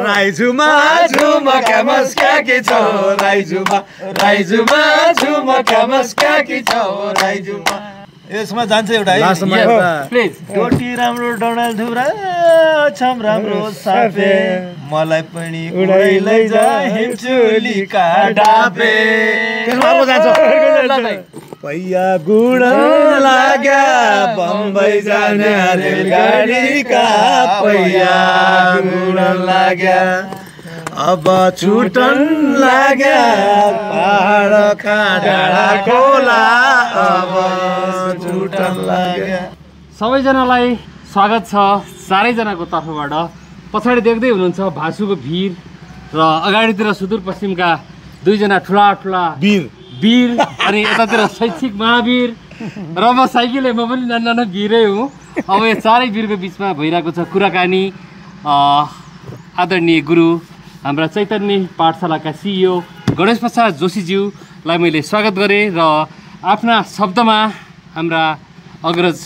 राइजुमा झुमका मस्क्याकी छौ राइजुमा झुमका मस्क्याकी छौ राइजुमा। यसमा जान्छ एउटा है प्लिज। डोटी राम्रो डडाल धुरा छम राम्रो साफे मलाई पनि उडाइ लैजा हिमचुलीका डाबे। त्यसमा अर्को जान्छ पैया गुड लाग्या बम्बई जाने रेलगाडीका पैया गुड लाग्या अब छुटन लाग्या पहाडका डाँडा खोला अब छुटन लाग्या। सबैजनालाई स्वागत छ चारैजनाको तर्फबाट। पछाडि देख्दै हुनुहुन्छ भासुको भिर र अगाडितिर सुदूरपश्चिमका दुईजना ठुला ठुला वीर अनि यतातिर शैक्षिक महावीर र म साइकलले म पनि नाना वीरै हुँ। अब यो चारै वीरको बिचमा भइरहेको छ कुराकानी। आदरणीय गुरु हाम्रा चैतन्य पाठशालाका सिइओ गणेश प्रसाद जोशीज्यूलाई मैले स्वागत गरेँ र आफ्ना शब्दमा हाम्रा अग्रज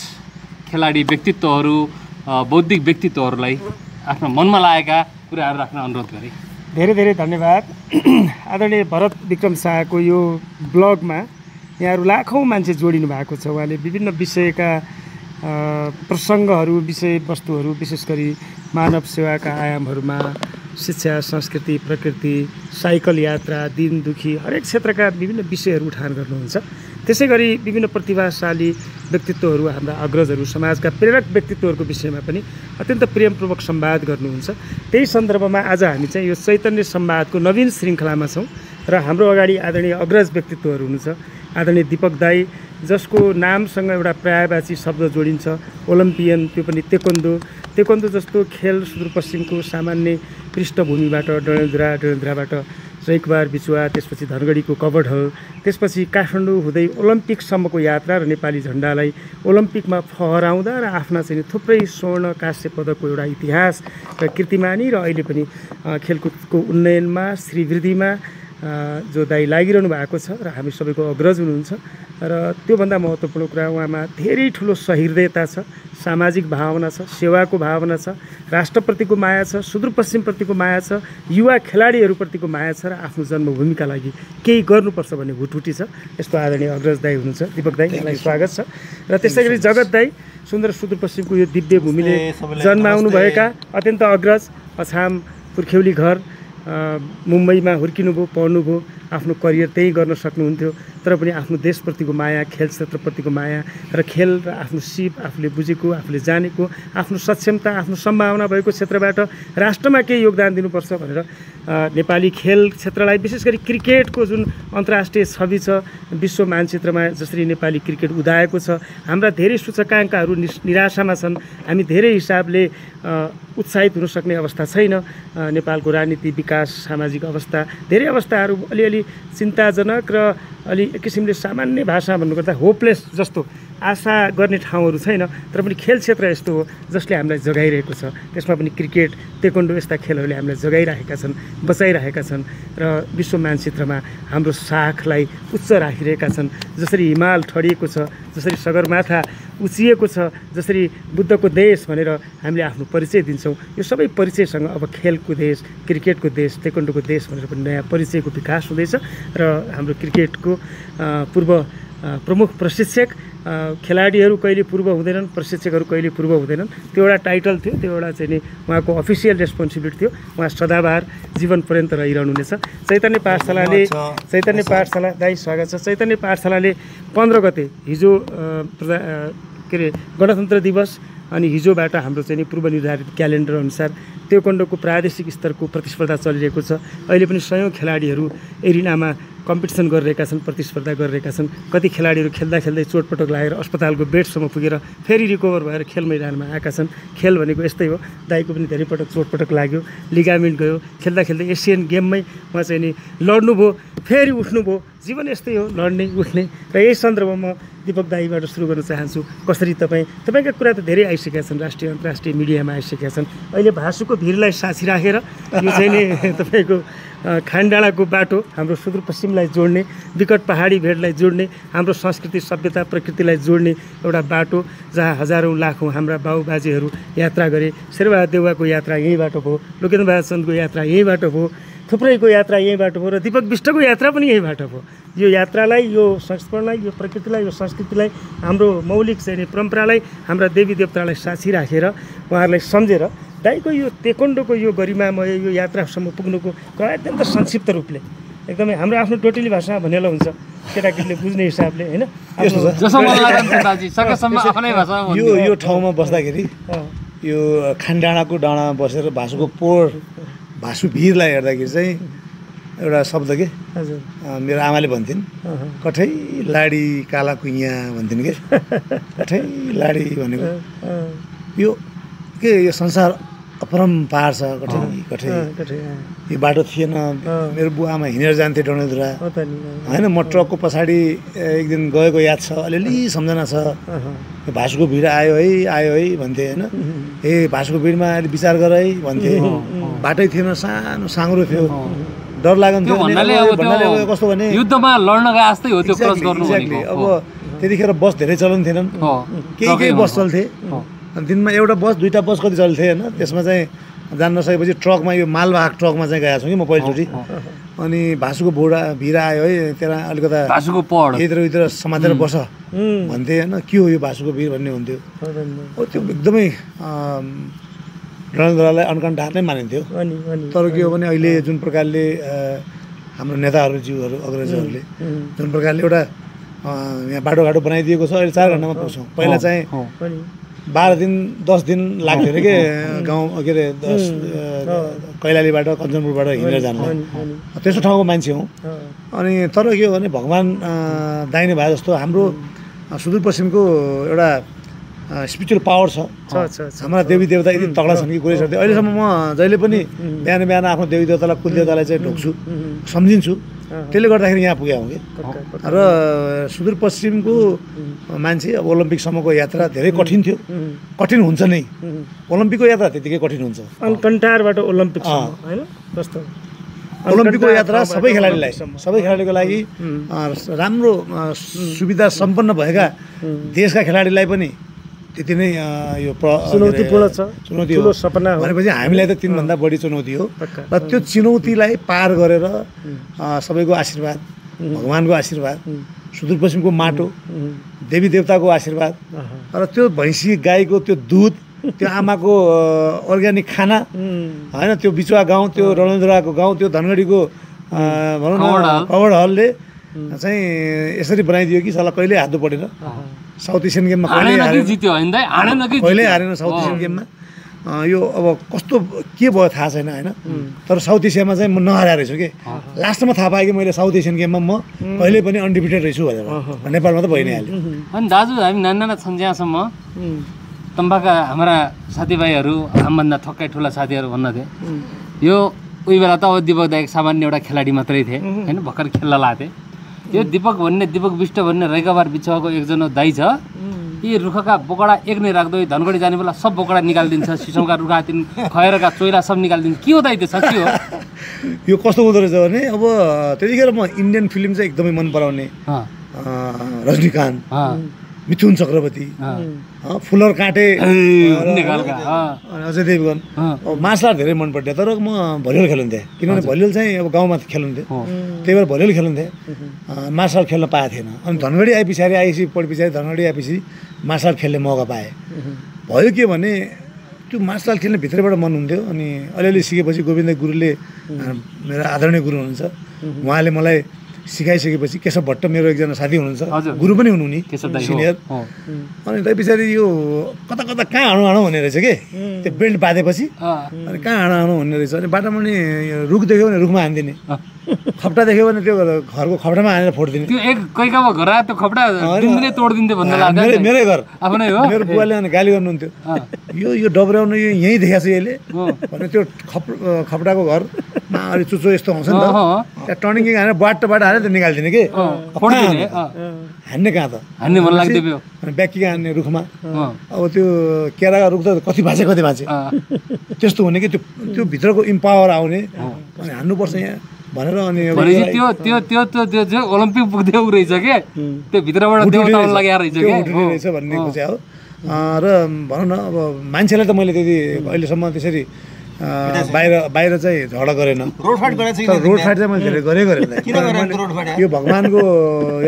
खेलाडी व्यक्तित्वहरू बौद्धिक व्यक्तित्वहरूलाई आफ्ना मनमा लागेका कुराहरू राख्न अनुरोध गरेँ। धेरै धेरै धन्यवाद। आदरणीय भरत विक्रम शाहको यो ब्लगमा यहाँहरू लाखौँ मान्छे जोडिनु भएको छ। उहाँले विभिन्न विषयका प्रसङ्गहरू विषयवस्तुहरू विशेष गरी मानव सेवाका आयामहरूमा शिक्षा संस्कृति प्रकृति साइकल यात्रा दिन दुखी हरेक क्षेत्रका विभिन्न विषयहरू उठान गर्नुहुन्छ। त्यसै गरी विभिन्न प्रतिभाशाली व्यक्तित्वहरू हाम्रा अग्रजहरू समाजका प्रेरक व्यक्तित्वहरूको विषयमा पनि अत्यन्त प्रेमपूर्वक संवाद गर्नुहुन्छ। त्यही सन्दर्भमा आज हामी चाहिँ यो चैतन्य संवादको नवीन श्रृङ्खलामा छौँ र हाम्रो अगाडि आदरणीय अग्रज व्यक्तित्वहरू हुनुहुन्छ। आदरणीय दीपक दाई जसको नामसँग एउटा पर्यायवाची शब्द जोडिन्छ ओलम्पियन, त्यो पनि तेक्वोन्दो जस्तो खेल सुदूरपश्चिमको सामान्य पृष्ठभूमिबाट डडेलधुराबाट जैकवार बिचुवा त्यसपछि धनगढीको कबडहल त्यसपछि काठमाडौँ हुँदै ओलम्पिकसम्मको यात्रा र नेपाली झन्डालाई ओलम्पिकमा फहराउँदा र आफ्ना चाहिँ थुप्रै स्वर्ण काँस्य पदकको एउटा इतिहास र कीर्तिमानी र अहिले पनि खेलकुदको उन्नयनमा श्रीवृद्धिमा जो दाइ लागिरहनु भएको छ र हामी सबैको अग्रज हुनुहुन्छ। र त्योभन्दा महत्त्वपूर्ण कुरा उहाँमा धेरै ठुलो सहृदयता छ, सामाजिक भावना छ, सेवाको भावना छ, राष्ट्रप्रतिको माया छ, सुदूरपश्चिमप्रतिको माया छ, युवा खेलाडीहरूप्रतिको माया छ र आफ्नो जन्मभूमिका लागि केही गर्नुपर्छ भन्ने हुटहुटी छ। यस्तो आदरणीय अग्रज दाई हुनुहुन्छ। दीपक दाई यहाँलाई स्वागत छ। र त्यसै गरी जगत दाई सुन्दर सुदूरपश्चिमको यो दिव्य भूमिले जन्माउनुभएका अत्यन्त अग्रज अछाम पुर्ख्यौली घर मुम्बईमा हुर्किनुभयो, पढ्नुभयो, आफ्नो करियर त्यही गर्न सक्नुहुन्थ्यो तर पनि आफ्नो देशप्रतिको माया, खेल क्षेत्रप्रतिको माया र खेल र आफ्नो सिप आफूले बुझेको, आफूले जानेको, आफ्नो सक्षमता, आफ्नो सम्भावना भएको क्षेत्रबाट राष्ट्रमा केही योगदान दिनुपर्छ भनेर नेपाली खेल क्षेत्रलाई विशेष गरी क्रिकेटको जुन अन्तर्राष्ट्रिय छवि छ विश्व मानचित्रमा जसरी नेपाली क्रिकेट उदाएको छ, हाम्रा धेरै सूचकाङ्कहरू निराशामा छन्। हामी धेरै हिसाबले उत्साहित हुन सक्ने अवस्था छैन। नेपालको राजनीति, विकास, सामाजिक अवस्था धेरै अवस्थाहरू अलिअलि चिन्ताजनक र अलि एक किसिमले सामान्य भाषा भन्नुपर्दा होपलेस जस्तो आशा गर्ने ठाउँहरू छैन। तर पनि खेल क्षेत्र यस्तो हो जसले हामीलाई जगाइरहेको छ। त्यसमा पनि क्रिकेट, तेक्वोन्दो यस्ता खेलहरूले हामीलाई जगाइरहेका छन्, बचाइरहेका छन् र विश्व मानचित्रमा हाम्रो साखलाई उच्च राखिरहेका छन्। जसरी हिमाल ठडिएको छ, जसरी सगरमाथा उचिएको छ, जसरी बुद्धको देश भनेर हामीले आफ्नो परिचय दिन्छौँ, यो सबै परिचयसँग अब खेलको देश, क्रिकेटको देश, तेक्वोन्दोको देश भनेर पनि नयाँ परिचयको विकास हुँदैछ। र हाम्रो क्रिकेटको पूर्व प्रमुख प्रशिक्षक, खेलाडीहरू कहिले पूर्व हुँदैनन्, प्रशिक्षकहरू कहिले पूर्व हुँदैनन्, त्यो एउटा टाइटल थियो, त्यो एउटा चाहिँ नि उहाँको अफिसियल रेस्पोन्सिबिलिटी थियो। उहाँ सदाबहार जीवन पर्यन्त रहिरहनुहुनेछ। चैतन्य पाठशाला दाइ स्वागत छ। चैतन्य पाठशालाले 15 गते हिजो गणतन्त्र दिवस अनि हिजोबाट हाम्रो चाहिँ नि पूर्व निर्धारित क्यालेन्डर अनुसार तेक्वोन्दोको प्रादेशिक स्तरको प्रतिस्पर्धा चलिरहेको छ। अहिले पनि सयौँ खेलाडीहरू एरिनामा कम्पिटिसन गरिरहेका छन्, प्रतिस्पर्धा गरिरहेका छन्। कति खेलाडीहरू खेल्दा खेल्दै चोटपटक लागेर अस्पतालको बेडसम्म पुगेर फेरि रिकभर भएर खेल मैदानमा आएका छन्। खेल भनेको यस्तै हो। दाइको पनि धेरै पटक चोटपटक लाग्यो, लिगामेन्ट गयो, खेल्दा खेल्दै एसियन गेममै उहाँ चाहिँ नि लड्नुभयो, फेरि उठ्नुभयो। जीवन यस्तै हो, लड्ने उठ्ने। र यही सन्दर्भमा दीपक दाईबाट सुरु गर्न चाहन्छु। कसरी तपाईँका कुरा त धेरै आइसकेका छन्, राष्ट्रिय अन्तर्राष्ट्रिय मिडियामा आइसकेका छन्। अहिले भासुको भिरलाई साँची राखेर यो चाहिँ नि तपाईँको खानडाँडाको बाटो हाम्रो सुदूरपश्चिमलाई जोड्ने, विकट पहाडी भेगलाई जोड्ने, हाम्रो संस्कृति सभ्यता प्रकृतिलाई जोड्ने एउटा बाटो जहाँ हजारौँ लाखौँ हाम्रा बाबुबाजेहरू यात्रा गरे। शेरबहादुर देउवाको यात्रा यही बाटो भयो, लोकेन्द्रबहादुर चन्दको यात्रा यही बाटो भयो, थुप्रैको यात्रा यही बाटो भयो र दीपक बिष्टको यात्रा पनि यही बाटो भयो। यो यात्रालाई, यो संस्करणलाई, यो प्रकृतिलाई, यो संस्कृतिलाई, हाम्रो मौलिक चाहिँ परम्परालाई, हाम्रा देवी देवतालाई साक्षी राखेर उहाँहरूलाई सम्झेर दाइको यो तेकोन्डोको यो गरिमामय यो यात्रासम्म पुग्नुको अत्यन्त संक्षिप्त रूपले एकदमै हाम्रो आफ्नो टोटली भाषा भनेर हुन्छ केटाकेटीले बुझ्ने हिसाबले होइन। यो ठाउँमा बस्दाखेरि यो खानडाँडाको डाँडामा बसेर भासुको पोहोर भासु भिरलाई हेर्दाखेरि चाहिँ एउटा शब्द के मेरो आमाले भन्थिन्, कठै लाडी काला कुइया भन्थिन् के। कठै लाडी भनेको यो के यो संसार अपरम्पार छ। कठै कठै यो बाटो थिएन। मेरो बुवा आमा हिँडेर जान्थे डडेलधुरा होइन। म ट्रकको पछाडि एक दिन गएको याद छ, अलिअलि सम्झना छ। भासुको भिड आयो है भन्थे होइन। ए भासुको भिडमा अहिले विचार गर है भन्थे। बाटै थिएन, सानो साँग्रो थियो, डर लाग्थ्यो। भन्नाले कस्तो भने युद्धमा लड्न गए जस्तै हो त्यो क्रस गर्नु भनेको। अब त्यतिखेर बस धेरै चलन थिएनन्, केही बस चल्थे। दिनमा एउटा बस दुईवटा बस कति चल्थे होइन। त्यसमा चाहिँ जान नसकेपछि ट्रकमा यो मालवाहक ट्रकमा चाहिँ गएको छु कि म पहिलोचोटि। अनि भासुको भिड आयो है, त्यहाँ अलिकता भासुको पढ इधर समातेर बस भन्थे होइन। के हो यो भासुको भिड भन्ने हुन्थ्यो। त्यो एकदमै डडेलधुरालाई अनकन्ठार नै मानिन्थ्यो। तर के हो भने अहिले जुन प्रकारले हाम्रो नेताहरू अग्रजहरूले जुन प्रकारले एउटा यहाँ बाटोघाटो बनाइदिएको छ, अहिले 4 घन्टामा पुग्छौँ। पहिला चाहिँ 12 दिन 10 दिन लाग्थ्यो अरे के गाउँ के अरे कैलालीबाट कञ्चनपुरबाट हिँडेर जानुलाई। त्यस्तो ठाउँको मान्छे हौँ। अनि तर के हो भने भगवान् दाहिने भए जस्तो हाम्रो सुदूरपश्चिमको एउटा स्पिरिचुअल पावर छ। हाम्रा देवी देवता यति तगडा छन् कि कुरै सक्थ्यो। अहिलेसम्म म जहिले पनि बिहान आफ्नो देवी देवतालाई कुलदेवतालाई चाहिँ ढोक्छु, सम्झिन्छु। त्यसले गर्दाखेरि यहाँ पुगेँ हौँ कि। र सुदूरपश्चिमको मान्छे अब ओलम्पिकसम्मको यात्रा धेरै कठिन थियो। कठिन हुन्छ नै, ओलम्पिकको यात्रा त्यतिकै कठिन हुन्छ। अनकन्टारबाट ओलम्पिकसम्म होइन कस्तो ओलम्पिकको यात्रा सबै खेलाडीको लागि राम्रो सुविधा सम्पन्न भएका देशका खेलाडीलाई पनि त्यति नै यो चुनौतीपूर्ण छ। चुनौती हो सपना भनेपछि हामीलाई त 3 भन्दा बढी चुनौती हो। र त्यो चुनौतीलाई पार गरेर सबैको आशीर्वाद, भगवान्को आशीर्वाद, सुदूरपश्चिमको माटो, देवी देवताको आशीर्वाद र त्यो भैँसी गाईको त्यो दुध, त्यो आमाको अर्ग्यानिक खाना होइन, त्यो बिचुवा गाउँ, त्यो डडेलधुराको गाउँ, त्यो धनगढीको भनौँ न कवड हलले चाहिँ यसरी बनाइदियो कि साला कहिले हात परेन। साउथ एसियन गेममा कहिले हारेन साउथ एसियन गेममा। यो अब कस्तो के भयो थाहा छैन होइन। तर साउथ एसियामा चाहिँ म नहारेको रहेछु कि। लास्टमा थाहा पाएँ कि मैले साउथ एसियन गेममा म कहिले पनि अनडिफिटेड रहेछु भनेर। नेपालमा त भइ नै हाल्यो। अनि दाजु हामी नाना छन् जहाँसम्म तम्बाका हाम्रा साथीभाइहरू हामीभन्दा थक्कै ठुला साथीहरू भन्नुहुन्थ्यो यो उही बेला त अब दीपक दाइक सामान्य एउटा खेलाडी मात्रै थिए होइन, भर्खर खेल्न लाथे। यो दीपक बिष्ट भन्ने रैकाबार बिचुवाको एकजना दाइ छ। यी रुखका बोकडा एक नै राख्दै धनगढी जाने बेला सब बोकडा निकालिदिन्छ, सिसौका रुखा खयरका चोइला सब निकालिदिन्छ। के हो दाइ त्यो साँच्ची हो? यो कस्तो हुँदो रहेछ भने अब त्यतिखेर म इन्डियन फिल्म चाहिँ एकदमै मन पराउने, रजनीकान्त, मिथुन चक्रवर्ती, फुलर काटे, अजय देवगन, मार्सल आर्ट धेरै मन पर्थ्यो। तर म भलिबल खेल्थेँ किनभने भलिबल चाहिँ अब गाउँमा खेल्नुहुन्थ्यो, त्यही भएर भलिबल खेल्थेँ। मार्सल आर्ट खेल्न पाएको थिएन। अनि धनगढी आए पछाडि धनगढी आएपछि मार्सल आर्ट खेल्ने मौका पाएँ। भयो के भने त्यो मार्सल आर्ट खेल्ने भित्रबाट मन हुन्थ्यो। अनि अलिअलि सिकेपछि गोविन्द गुरुले, मेरो आदरणीय गुरु हुनुहुन्छ, उहाँले मलाई सिकाइसकेपछि केशव भट्ट मेरो एकजना साथी हुनुहुन्छ, गुरु पनि हुनु नि सिनियर। अनि त्यही पछाडि यो कता कहाँ हाणु भन्ने रहेछ कि त्यो बेल्ट बाँधेपछि। अनि कहाँ हाणु भन्ने रहेछ। अनि बाटोमा नि रुख देख्यो भने रुखमा हानिदिने, खप्टा देख्यो भने त्यो घरको खप्टामा हानेर फोडिदिने। त्यो एक कैकामा घर आयो त्यो खप्टा दिनदिनै तोडिदिन्थ्यो भन्ने लाग्यो। मेरै घर आफ्नै हो। मेरो बुवाले अनि गाली गर्नुहुन्थ्यो, यो डब्र्याउनु यो यहीँ देखाएको छु यसले भने। त्यो खप्टाको घर अलि चुचो यस्तो आउँछ नि त त्यहाँ टर्निङ किङ हानेर बाटो हानेर त्यो निकालिदिने कि हान्ने कहाँ त हान्ने मन लाग्थ्यो अनि ब्याकी हान्ने रुखमा अब त्यो केराको रुख त कति भाँचे त्यस्तो हुने कि त्यो भित्रको इम्पावर आउने अनि हान्नुपर्छ यहाँ भनेर अनि त्यो ओलम्पिक पुग्दै रहेछ के त्यो भित्रबाट रहेछ भन्ने कुरा हो र भनौँ न अब मान्छेलाई त मैले त्यति अहिलेसम्म त्यसरी बाहिर चाहिँ झगडा गरेन रोड फाइट चाहिँ मैले धेरै गरेँ यो भगवान्को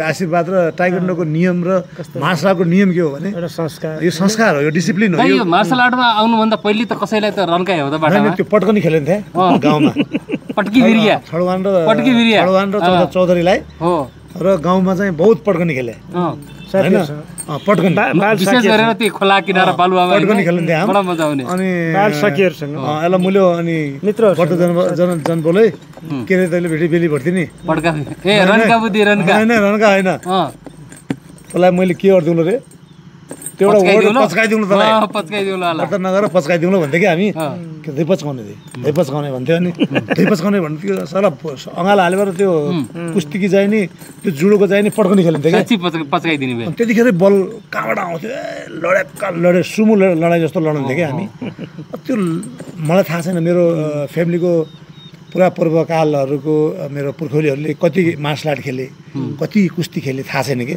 आशीर्वाद र ताइक्वान्डोको नियम र मार्सल आर्टको नियम के हो भने एउटा संस्कार यो संस्कार हो यो डिसिप्लिन हो यो मार्सल आर्टमा आउनुभन्दा पहिले त कसैलाई त रन्काइ हो त बाटामा त्यो पटकनी खेलिन्थे गाउँमा पटकी भिरिया छडवान र चौधरीलाई र गाउँमा चाहिँ बहुत पटकनी खेले हैन पटकनी विशेष गरेर त्यो खोला किनारा बालुवामा पटकनी खेलिन्थे हामी बडा मजा आउने अनि बाल सखीहरुसँग यसलाई मुल्यो अनि मित्रहरु जन बोले के रे तैले बेली भर्ती नि पटका ए रन्का बुद्धि रन्का हैन तँलाई मैले के गर्दिउँ रे त्यो एउटा वर्ड पचकाइदिउँ तँलाई पचकाइदिउँ ल त नगर पचकाइदिउँ भन्थे कि हामी के दही पचकाउने भन्थ्यो अनि दही पचकाउने भन्थ्यो साला अँगाल हालेर त्यो कुस्तीकी चाहिँ नि त्यो जुडोको चाहिँ नि पटकनी खेलिन्थ्यो साच्चै पचकाइदिने भए त्यतिखेर बल कहाँबाट आउँथ्यो लडे सुमु लडाइ जस्तो लडाउँथ्यो कि हामी त्यो मलाई थाहा छैन मेरो फ्यामिलीको पुरा पूर्वकालहरूको मेरो पुर्खौलीहरूले कति मार्सल आर्ट खेले कति कुस्ती खेले थाहा छैन कि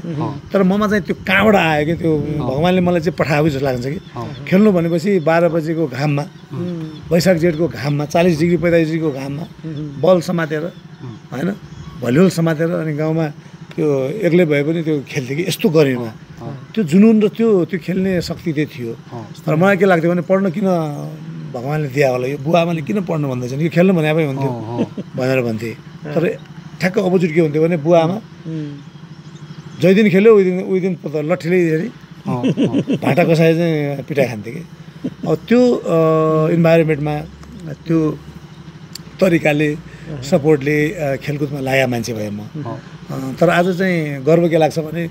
तर ममा चाहिँ त्यो कहाँबाट आयो कि त्यो भगवान्ले मलाई चाहिँ पठाएको जस्तो लाग्छ कि खेल्नु भनेपछि 12 बजेको घाममा वैशाख जेठको घाममा 40 डिग्री 45 डिग्रीको घाममा बल समातेर होइन भलिबल समातेर अनि गाउँमा त्यो एक्लै भए पनि त्यो खेल्थ्यो कि यस्तो गरेन त्यो जुनुन र त्यो खेल्ने शक्ति चाहिँ थियो तर मलाई के लाग्थ्यो भने पढ्न किन भगवान्ले दिया होला यो बुवा आमाले किन पढ्नु भन्दैछन् यो खेल्नु भने भए हुन्थ्यो भनेर भन्थे तर ठ्याक्क अपोजिट के हुन्थ्यो भने बुवा आमा जै दिन खेल्यो उही दिन लट्ठीले हेरी भाटा कसाए चाहिँ पिटाइ खान्थे कि अब त्यो इन्भाइरोमेन्टमा त्यो तरिकाले सपोर्टले खेलकुदमा लागेको मान्छे भएँ म तर आज चाहिँ गर्व के लाग्छ भने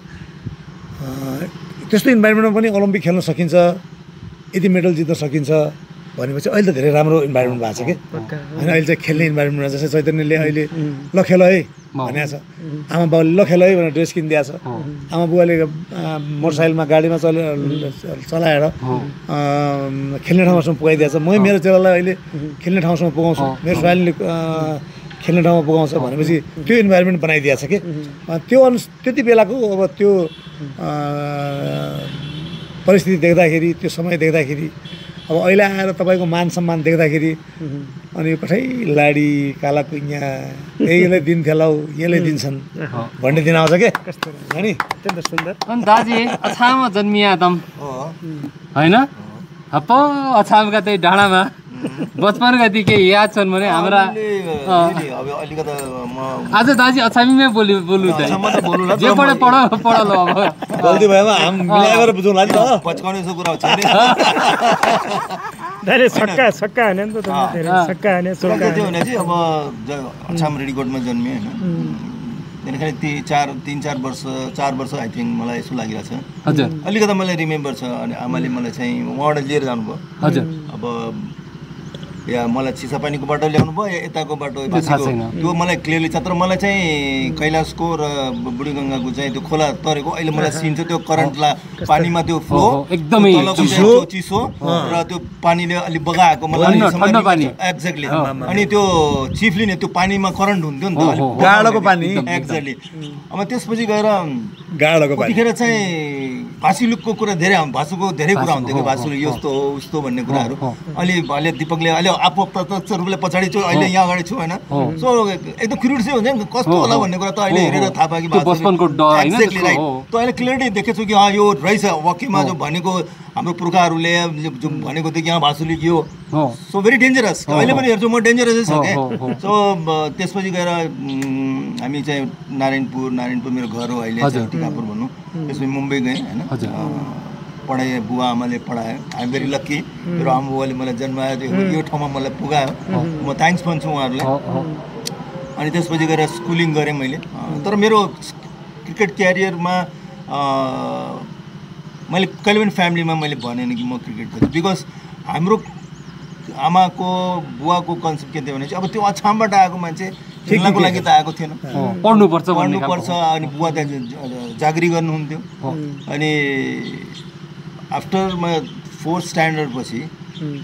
त्यस्तो इन्भाइरोमेन्टमा पनि ओलम्पिक खेल्न सकिन्छ यति मेडल जित्न सकिन्छ भनेपछि अहिले त धेरै राम्रो इन्भाइरोमेन्ट भएको छ कि होइन अहिले चाहिँ खेल्ने इन्भाइरोमेन्टमा जस्तै चैतन्यले अहिले ल खेल है भनेको छ आमा बाउले ल खेल है भनेर ड्रेस किनिदिएको छ आमा बुवाले मोटरसाइकलमा गाडीमा चलाएर खेल्ने ठाउँसम्म पुगाइदिएको छ म मेरो चेलालाई अहिले खेल्ने ठाउँसम्म पुगाउँछु मेरो छोराले खेल्ने ठाउँमा पुगाउँछ भनेपछि त्यो इन्भाइरोमेन्ट बनाइदिएको छ कि त्यति बेलाको अब त्यो परिस्थिति देख्दाखेरि त्यो समय देख्दाखेरि अब अहिले आएर तपाईँको मान सम्मान देख्दाखेरि अनि कठै लाडी काला कुइया यहीलाई दिन खेलाउ यसले दिन्छन् भन्ने दिन आउँछ के अनि अत्यन्त सुन्दर अनि दाजी अछाममा जन्मिया दम होइन हप्प अछामका त्यही डाँडामा बचपनका ती केही याद छन् भने हाम्रा आज दाजी अछामीमै बोल्नु त जे पढ ल अब गल्ती भएमा हाम मिलाएर बुझौँला नि त पचकाउने जस्तो कुरा छैन धेरै सक्का हाने नि त धेरै सक्का हाने सोल्का त्यो भने चाहिँ अब अछाम रेडीकोटमा जन्मिएँ होइन त्यहाँदेखि 4 वर्ष आई थिङ्क मलाई यसो लागिरहेको छ हजुर अलिकति मलाई रिमेम्बर छ अनि आमाले मलाई चाहिँ उहाँबाट लिएर जानुभयो हजुर अब या मलाई चिसापानीको बाटो ल्याउनु भयो यताको बाटो त्यो मलाई क्लियरली छ तर मलाई चाहिँ कैलाशको र बुढीगङ्गाको चाहिँ त्यो खोला तरेको अहिले मलाई सिन छ त्यो करेन्टला पानीमा त्यो फ्लो एकदमै चिसो र त्यो पानीले अलि बगाएको मलाई एक्ज्याक्टली अनि त्यो चिफली नै त्यो पानीमा करेन्ट हुन्थ्यो नि त गाडाको पानी एक्ज्याक्टली अब त्यसपछि गएर गाडाको पानी त्यतिखेर चाहिँ भासुलुकको कुरा धेरै भासुको धेरै कुरा हुन्थ्यो कि भासुलुक यस्तो हो उस्तो भन्ने कुराहरू अहिले दिपकले अहिले आफू प्रत्यक्ष रूपले पछाडि छु अहिले यहाँ अगाडि छु होइन सो एकदम क्युरियोसिटी हुन्छ नि कस्तो होला भन्ने कुरा त अहिले हेरेर थाहा पायो कि बचपनको डर हैन त अहिले क्लियरली देखेछु कि यो रहेछ वकीमा जो भनेको हाम्रो पुर्खाहरूले जो भनेको थियो कि यहाँ भासुलिक यो सो भेरी डेन्जरस अहिले पनि हेर्छु म डेन्जरसै छ क्या सो त्यसपछि गएर हामी चाहिँ नारायणपुर मेरो घर हो अहिले टिकापुर भनौँ त्यसपछि मुम्बई गएँ होइन पढाएँ बुवा आमाले पढायो आइ एम भेरी लक्की मेरो आमा बुवाले मलाई जन्मायो यो ठाउँमा मलाई पुगायो म थ्याङ्क्स भन्छु उहाँहरूलाई अनि त्यसपछि गएर स्कुलिङ गरेँ मैले तर मेरो क्रिकेट क्यारियरमा मैले कहिले पनि फ्यामिलीमा मैले भनेन कि म क्रिकेट खेल्छु बिकज आमाको बुवाको कन्सेप्ट के थियो भने चाहिँ अब त्यो अछामबाट आएको मान्छे खेल्नको लागि त आएको थिएन, पढ्नुपर्छ अनि बुवा त्यहाँ जागिरी गर्नुहुन्थ्यो। अनि आफ्टर म 4th स्ट्यान्डर्ड पछि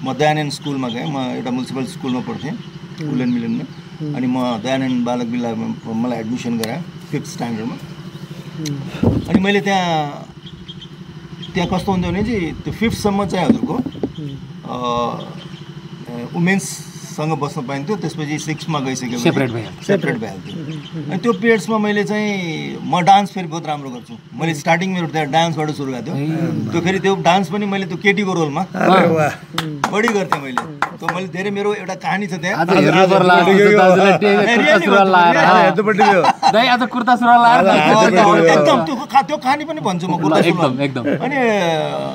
म दयानन्द स्कुलमा गएँ। म एउटा म्युनिसिपल स्कुलमा पढ्थेँ कुलेन मिलनमा। अनि म दयानन्द बालक विद्यालयमा मलाई एडमिसन गराएँ 5th स्ट्यान्डर्डमा। अनि मैले त्यहाँ कस्तो हुन्थ्यो भने चाहिँ त्यो 5th सम्म चाहिँ हजुरको वुमेन्ससँग बस्न पाइन्थ्यो। त्यसपछि 6 मा गइसकेपछि सेपरेट भइहाल्थ्यो। अनि त्यो पिरियड्समा मैले चाहिँ म डान्स फेरि बहुत राम्रो गर्छु। मैले स्टार्टिङ मेरो त्यहाँ डान्सबाट सुरु भएको थियो। त्यो फेरि त्यो डान्स पनि मैले त्यो केटीको रोलमा बढी गर्थेँ मैले। त्यो मैले धेरै मेरो एउटा कहानी छ त्यहाँ। एकदम त्यो कहानी पनि भन्छु म कुर्ता सुरुवाल। अनि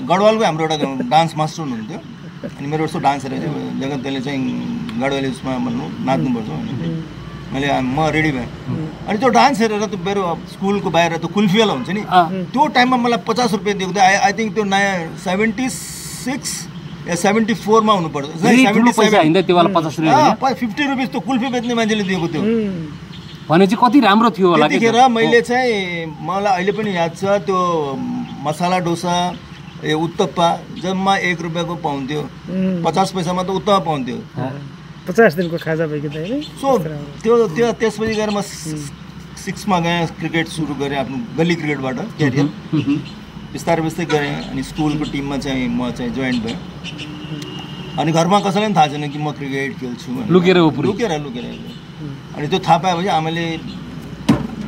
गढवालको हाम्रो एउटा डान्स मास्टर हुनुहुन्थ्यो। अनि मेरो यस्तो डान्स हेरेर जगत त्यसले चाहिँ गढवाली उसमा भन्नु नाच्नुपर्छ भने मैले म रेडी भएँ। अनि त्यो डान्स हेरेर त्यो मेरो स्कुलको बाहिर त्यो कुल्फीवाला हुन्छ नि, त्यो टाइममा मलाई 50 रुपियाँ दिएको थियो। आई थिङ्क त्यो नयाँ 76 या 74 मा हुनुपर्छ। 50 रुपियाँ त्यो कुल्फी बेच्ने मान्छेले दिएको थियो भने चाहिँ कति राम्रो थियो होला। त्यतिखेर मैले चाहिँ मलाई अहिले पनि याद छ त्यो मसाला डोसा उत्तप्पा जम्मा 1 रुपियाँको पाउँथ्यो। 50 पैसामा त उत्तप्पा पाउँथ्यो। 50 दिनको खाजा भइगयो त हैन। सो त्यसपछि गएर म 6 मा गएँ। क्रिकेट सुरु गरेँ आफ्नो गल्ली क्रिकेटबाट क्यारियर बिस्तारै गरेँ। अनि स्कुलको टिममा चाहिँ म चाहिँ जोइन भएँ। अनि घरमा कसैलाई पनि थाहा छैन कि म क्रिकेट खेल्छु, लुकेर। अनि त्यो थाहा पाएपछि आमाले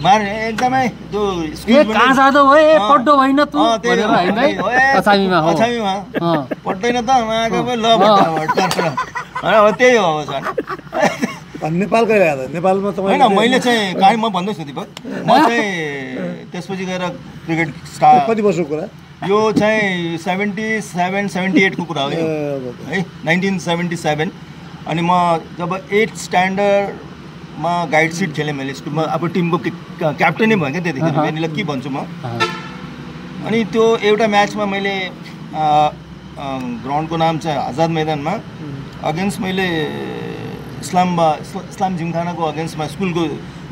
मारे एकदमै त्यो कहाँ जाँदो भए पड्डो होइन तँ भनेर हैन अछामीमा पड्दैन त मागे ल अब त्यही हो अब नेपाल कहिले आयो नेपालमा त हैन। मैले चाहिँ कहानी म भन्दैछु दिपक। म चाहिँ त्यसपछि गएर क्रिकेट स्टार्ट कति वर्षको कुरा यो चाहिँ 77 78 को कुरा हो है 1977। अनि म जब 8th स्ट्यान्डर्डमा गाइड सिट खेलेँ मैले स्कुलमा। अब टिमको क्याप्टनै भयो क्या त्यतिखेर। मैले के भन्छु म। अनि त्यो एउटा म्याचमा मैले ग्राउन्डको नाम चाहिँ आजाद मैदानमा अगेन्स्ट मैले इस्लाम जिमखानाको अगेन्स्टमा स्कुलको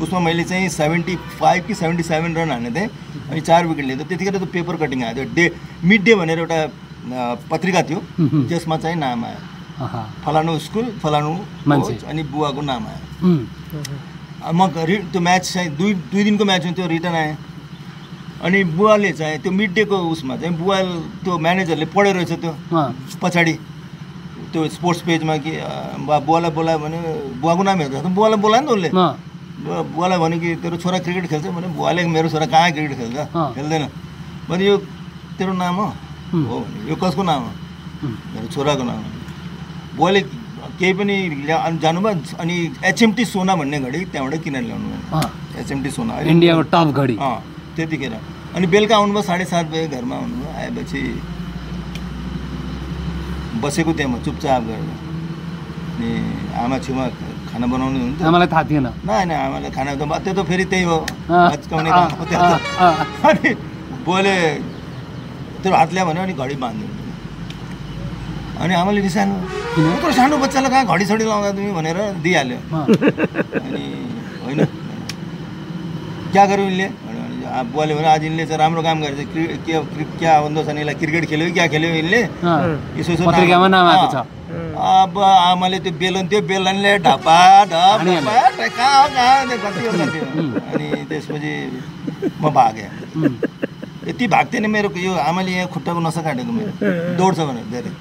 उसमा मैले चाहिँ 75 कि 77 रन हाने थिएँ। अनि 4 विकेट लिएको। त्यतिखेर त्यो पेपर कटिङ आयो। त्यो मिड डे भनेर एउटा पत्रिका थियो, त्यसमा चाहिँ नाम आयो फलानु स्कुल फलानु मान्छे अनि बुवाको नाम आयो। म त्यो म्याच चाहिँ दुई दिनको म्याच थियो, रिटर्न आएँ। अनि बुवाले चाहिँ त्यो मिड डेको उसमा चाहिँ बुवा त्यो म्यानेजरले पढेर रहेछ त्यो पछाडि त्यो स्पोर्ट्स पेजमा कि बुवालाई बोलायो भने बुवाको नाम हेर्दा बुवालाई बोलायो नि त उसले। बुवालाई भन्यो कि तेरो छोरा क्रिकेट खेल्छ भने बुवाले मेरो छोरा कहाँ क्रिकेट खेल्छ, खेल्दैन भने। यो तेरो नाम हो भने यो कसको नाम हो, मेरो छोराको नाम हो। बुवाले केही पनि जानुभयो। अनि HMT सोना भन्ने घडी त्यहाँबाट किनेर ल्याउनु भयो। HMT सोना इन्डियाको टप घडी त्यतिखेर। अनि बेलुका आउनुभयो 7:30 बजे घरमा आउनुभयो। आएपछि बसेको त्यहाँ म चुपचाप गरेर। अनि आमा छेउमा खाना बनाउनु हुन्थ्यो। आमालाई थाहा थिएन? होइन आमालाई खाना त्यो त फेरि त्यही हो हच्काउने काम हो त्यहाँ। अनि बुवाले त्यो हात ल्यायो भने अनि घडी बाँध्यो। अनि आमाले रिसानु यत्रो सानो बच्चालाई कहाँ घडी सडी लाउँदा तिमी भनेर दिइहाल्यो। अनि होइन क्या गर्यो यिनले बुवाले भने आज यिनले चाहिँ राम्रो काम गरेछ। क्या भन्दा छ यसलाई क्रिकेट खेल्यो कि क्या खेल्यो यिनले यसो पत्रिकामा नाम आएको छ। अब आमाले त्यो बेलनले ढपा कहाँ अनि त्यसपछि म भागेँ। यति भाग्थेँ नि मेरो यो आमाले यहाँ खुट्टाको नसा काटेको मेरो दौड्छ भनेर धेरै।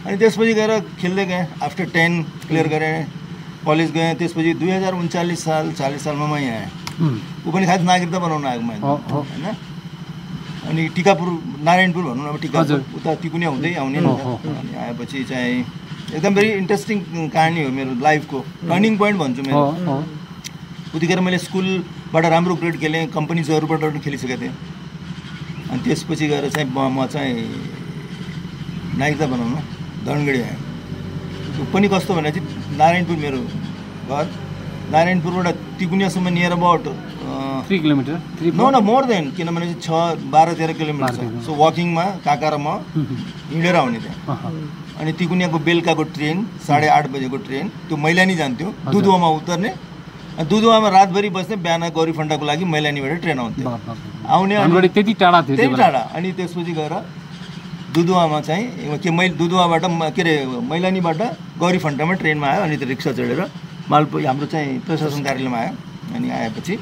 अनि त्यसपछि गएर खेल्दै गएँ। आफ्टर 10 क्लियर गरेँ, कलेज गएँ। त्यसपछि 2039 साल 40 सालमा म यहाँ आएँ। ऊ पनि खास नागरिकता बनाउनु आएको मैले होइन। अनि टिकापुर नारायणपुर भनौँ अब टिकापुर उता तिकुनिया हुँदै आउने नि। अनि आएपछि चाहिँ एकदम भेरी इन्ट्रेस्टिङ कहानी हो मेरो लाइफको टर्निङ पोइन्ट भन्छु मेरो। उतिखेर मैले स्कुलबाट राम्रो ग्रेड खेलेँ, कम्पनीजहरूबाट पनि खेलिसकेको थिएँ। अनि त्यसपछि गएर चाहिँ म चाहिँ नागरिकता बनाउनु धनगढी आएँ। त्यो पनि कस्तो भने चाहिँ नारायणपुर मेरो घर, नारायणपुरबाट तिकुनियासम्म नियर अबाउट 3 किलोमिटर न मोर देन किनभने 12-13 किलोमिटर छ सो वकिङमा काका र म हिँडेर आउने त्यहाँ अनि तिकुनियाको बेलुकाको ट्रेन 8:30 बजेको ट्रेन त्यो मैलानी जान्थ्यो दुधुवामा उतर्ने दुधुवामा रातभरि बस्ने बिहान गौरीफन्टाको लागि मैलानीबाट ट्रेन आउँथ्यो आउने अनि त्यति टाढा थियो त्यति टाढा अनि त्यसपछि गएर दुधुवामा चाहिँ दुधुवाबाट के अरे मैलानीबाट गौरीफन्टामा ट्रेनमा आयो अनि त्यो रिक्सा चढेर मालपो हाम्रो चाहिँ प्रशासन कार्यालयमा आयो अनि आएपछि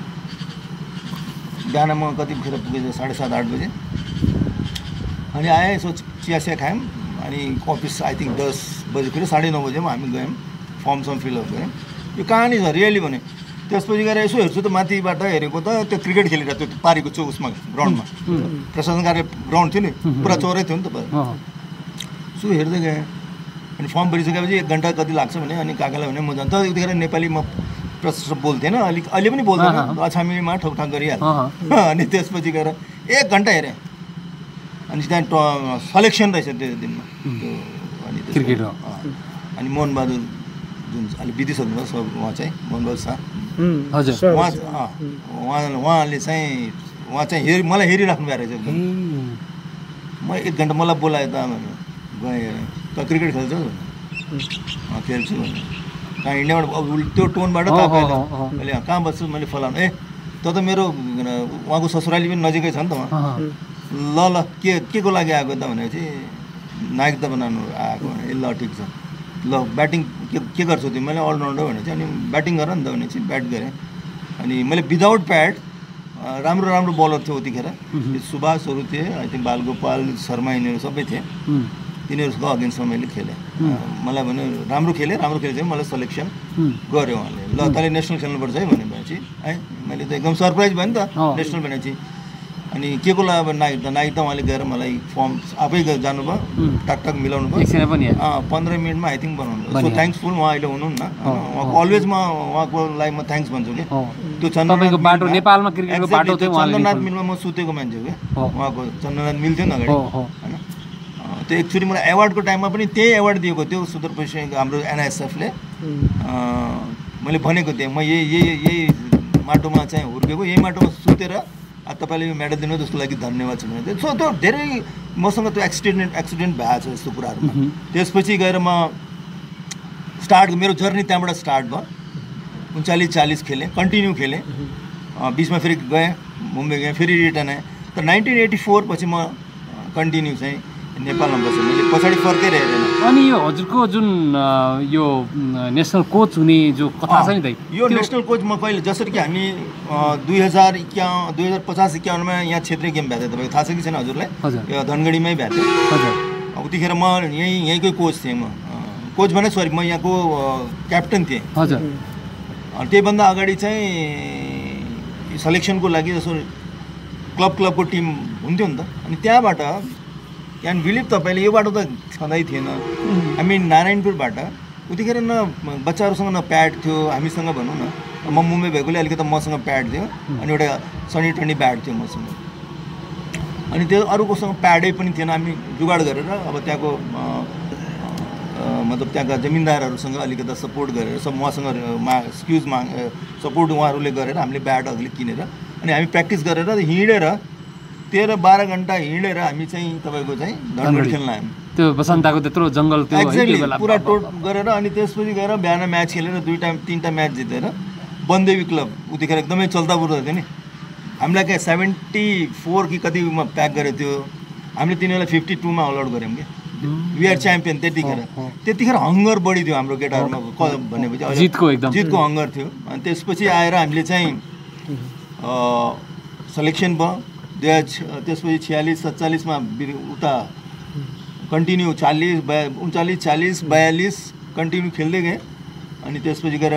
बिहान म कतिखेर पुगेँ 7:30-8 बजे अनि आएँ यसो चिया खायौँ अनि अफिस आई थिङ्क 10 बजेतिर 9:30 बजेमा हामी गयौँ फर्म फिलअप गऱ्यौँ यो कहानी छ रियली भने त्यसपछि गएर यसो हेर्छु त माथिबाट हेरेको त त्यो क्रिकेट खेलिरहेको थियो पारीको उसमा ग्राउन्डमा प्रशासन कार्य ग्राउन्ड थियो नि पुरा चौरै थियो नि त सो हेर्दै गएँ अनि फर्म भरिसकेपछि 1 घन्टा कति लाग्छ भने अनि काकालाई भने म जान्छ त्यतिखेर नेपाली म प्रशस्त बोल्थेन अहिले पनि बोल्दैन अछामीमा ठोकठाक गरिहाल्छ अनि त्यसपछि गएर 1 घन्टा हेरेँ अनि त्यहाँ सलेक्सन रहेछ त्यो दिनमा त्यो अनि क्रिकेट अनि मोहनबहादुर जुन अहिले विदेशहरूमा सब उहाँ चाहिँ मोहनबहादुर शाह हजुर उहाँले चाहिँ मलाई हेरिराख्नु भएको रहेछ एकदम म 1 घन्टा मलाई बोलायो त गएँ त क्रिकेट खेल्छौ खेल्छु भने कहाँ इन्डियाबाट त्यो टोनबाट थाहा पाएँ मैले कहाँ बस्छु मैले फलाउनु त त मेरो उहाँको ससुराली पनि नजिकै छ नि त उहाँ ल के को लागि आएको त भनेपछि नायक त बनाउनु आएको भने ल ठिक छ ल ब्याटिङ के गर्छौ तिमी मैले अलराउन्डर भनेपछि अनि ब्याटिङ गर नि त भनेपछि ब्याट गरेँ अनि मैले विदाउट प्याड राम्रो बलर थियो उतिखेर सुभाषहरू थिए आई थिङ्क बालगोपाल शर्मा यिनीहरू सबै थिए तिनीहरूको अगेन्स्टमा मैले खेलेँ मलाई भन्यो राम्रो खेलेँ चाहिँ मलाई सलेक्सन गऱ्यो उहाँले ल तैँले नेसनल खेल्नुपर्छ है भनेपछि है मैले त एकदम सरप्राइज भयो नि त नेसनल भनेपछि अनि के को अब नाइक त उहाँले गएर मलाई फर्म आफै जानुभयो टाकटाक मिलाउनु भयो 15 मिनटमा आई थिङ्क बनाउनु सो थ्याङ्क्सफुल उहाँ अहिले हुनुहुन्न उहाँको अलवेज म उहाँको लागि म थ्याङ्क्स भन्छु कि त्यो चन्द्रनाथ मिलमा म सुतेको मान्छे हो कि उहाँको चन्द्रनाथ मिल थियो नि अगाडि होइन त्यो एक्चुअली मलाई एवार्डको टाइममा पनि त्यही एवार्ड दिएको थियो सुदूरपश्चिम हाम्रो एनआइएसएफले मैले भनेको थिएँ म यही माटोमा चाहिँ हुर्केको यही माटोमा सुतेर तपाईँले यो मेडल दिनु त्यसको लागि धन्यवाद छ भने सो त्यो धेरै मसँग त्यो एक्सिडेन्ट भएको छ यस्तो कुराहरूमा त्यसपछि गएर म मेरो जर्नी त्यहाँबाट स्टार्ट भयो 39-40 खेलेँ कन्टिन्यू खेलेँ बिचमा फेरि गएँ मुम्बई गएँ फेरि रिटर्न आएँ तर 1984 पछि म कन्टिन्यू चाहिँ नेपालमा बसेँ मैले पछाडि फर्केर हेरेन अनि यो हजुरको जुन यो नेसनल कोच हुने जो कथा छ नि त यो नेसनल कोच म कहिले जसरी कि हामी 2050-51 मा यहाँ क्षेत्रीय गेम भएको थियो तपाईँको थाहा छ कि छैन हजुरलाई यो धनगढीमै भएको थियो अब त्यतिखेर म यहीँकै कोच थिएँ म कोच भने सरी म यहाँको क्याप्टन थिएँ हजुर अनि त्यहीभन्दा अगाडि चाहिँ सलेक्सनको लागि जस्तो क्लबको टिम हुन्थ्यो नि त अनि त्यहाँबाट क्यान बिलिभ तपाईँले यो बाटो त छँदै थिएन हामी नारायणपुरबाट उतिखेर न बच्चाहरूसँग न प्याड थियो हामीसँग भनौँ न म मुम्बई भएकोले अलिकति मसँग प्याड थियो अनि एउटा सनी टन्डी ब्याट थियो मसँग अनि त्यो अरूकोसँग प्याडै पनि थिएन हामी जुगाड गरेर अब त्यहाँको मतलब त्यहाँका जमिनदारहरूसँग अलिकति सपोर्ट गरेर सब उहाँसँग सपोर्ट उहाँहरूले गरेर हामीले ब्याट अघिल्लो किनेर अनि हामी प्र्याक्टिस गरेर हिँडेर 13-12 घन्टा हिँडेर हामी चाहिँ तपाईँको चाहिँ धनगढी खेल्न आयौँ त्यो बसन्ताको त्यत्रो जङ्गल त्यो पुरा टोट गरेर अनि त्यसपछि गएर बिहान म्याच खेलेर 2-3टा म्याच जितेर वनदेवी क्लब उतिखेर एकदमै चल्दा बुझ्दो थियो नि हामीलाई क्या 74 कि कतिमा प्याक गरेको थियो हामीले तिनीहरूलाई 52 मा अल आउट गऱ्यौँ कि वी आर च्याम्पियन त्यतिखेर हङ्गर बढी थियो हाम्रो केटाहरूमा भनेपछि जितको हङ्गर थियो अनि त्यसपछि आएर हामीले चाहिँ सलेक्सन भयो त्यसपछि 46-47 मा उता कन्टिन्यू 39-40-42 कन्टिन्यू खेल्दै गएँ अनि त्यसपछि गएर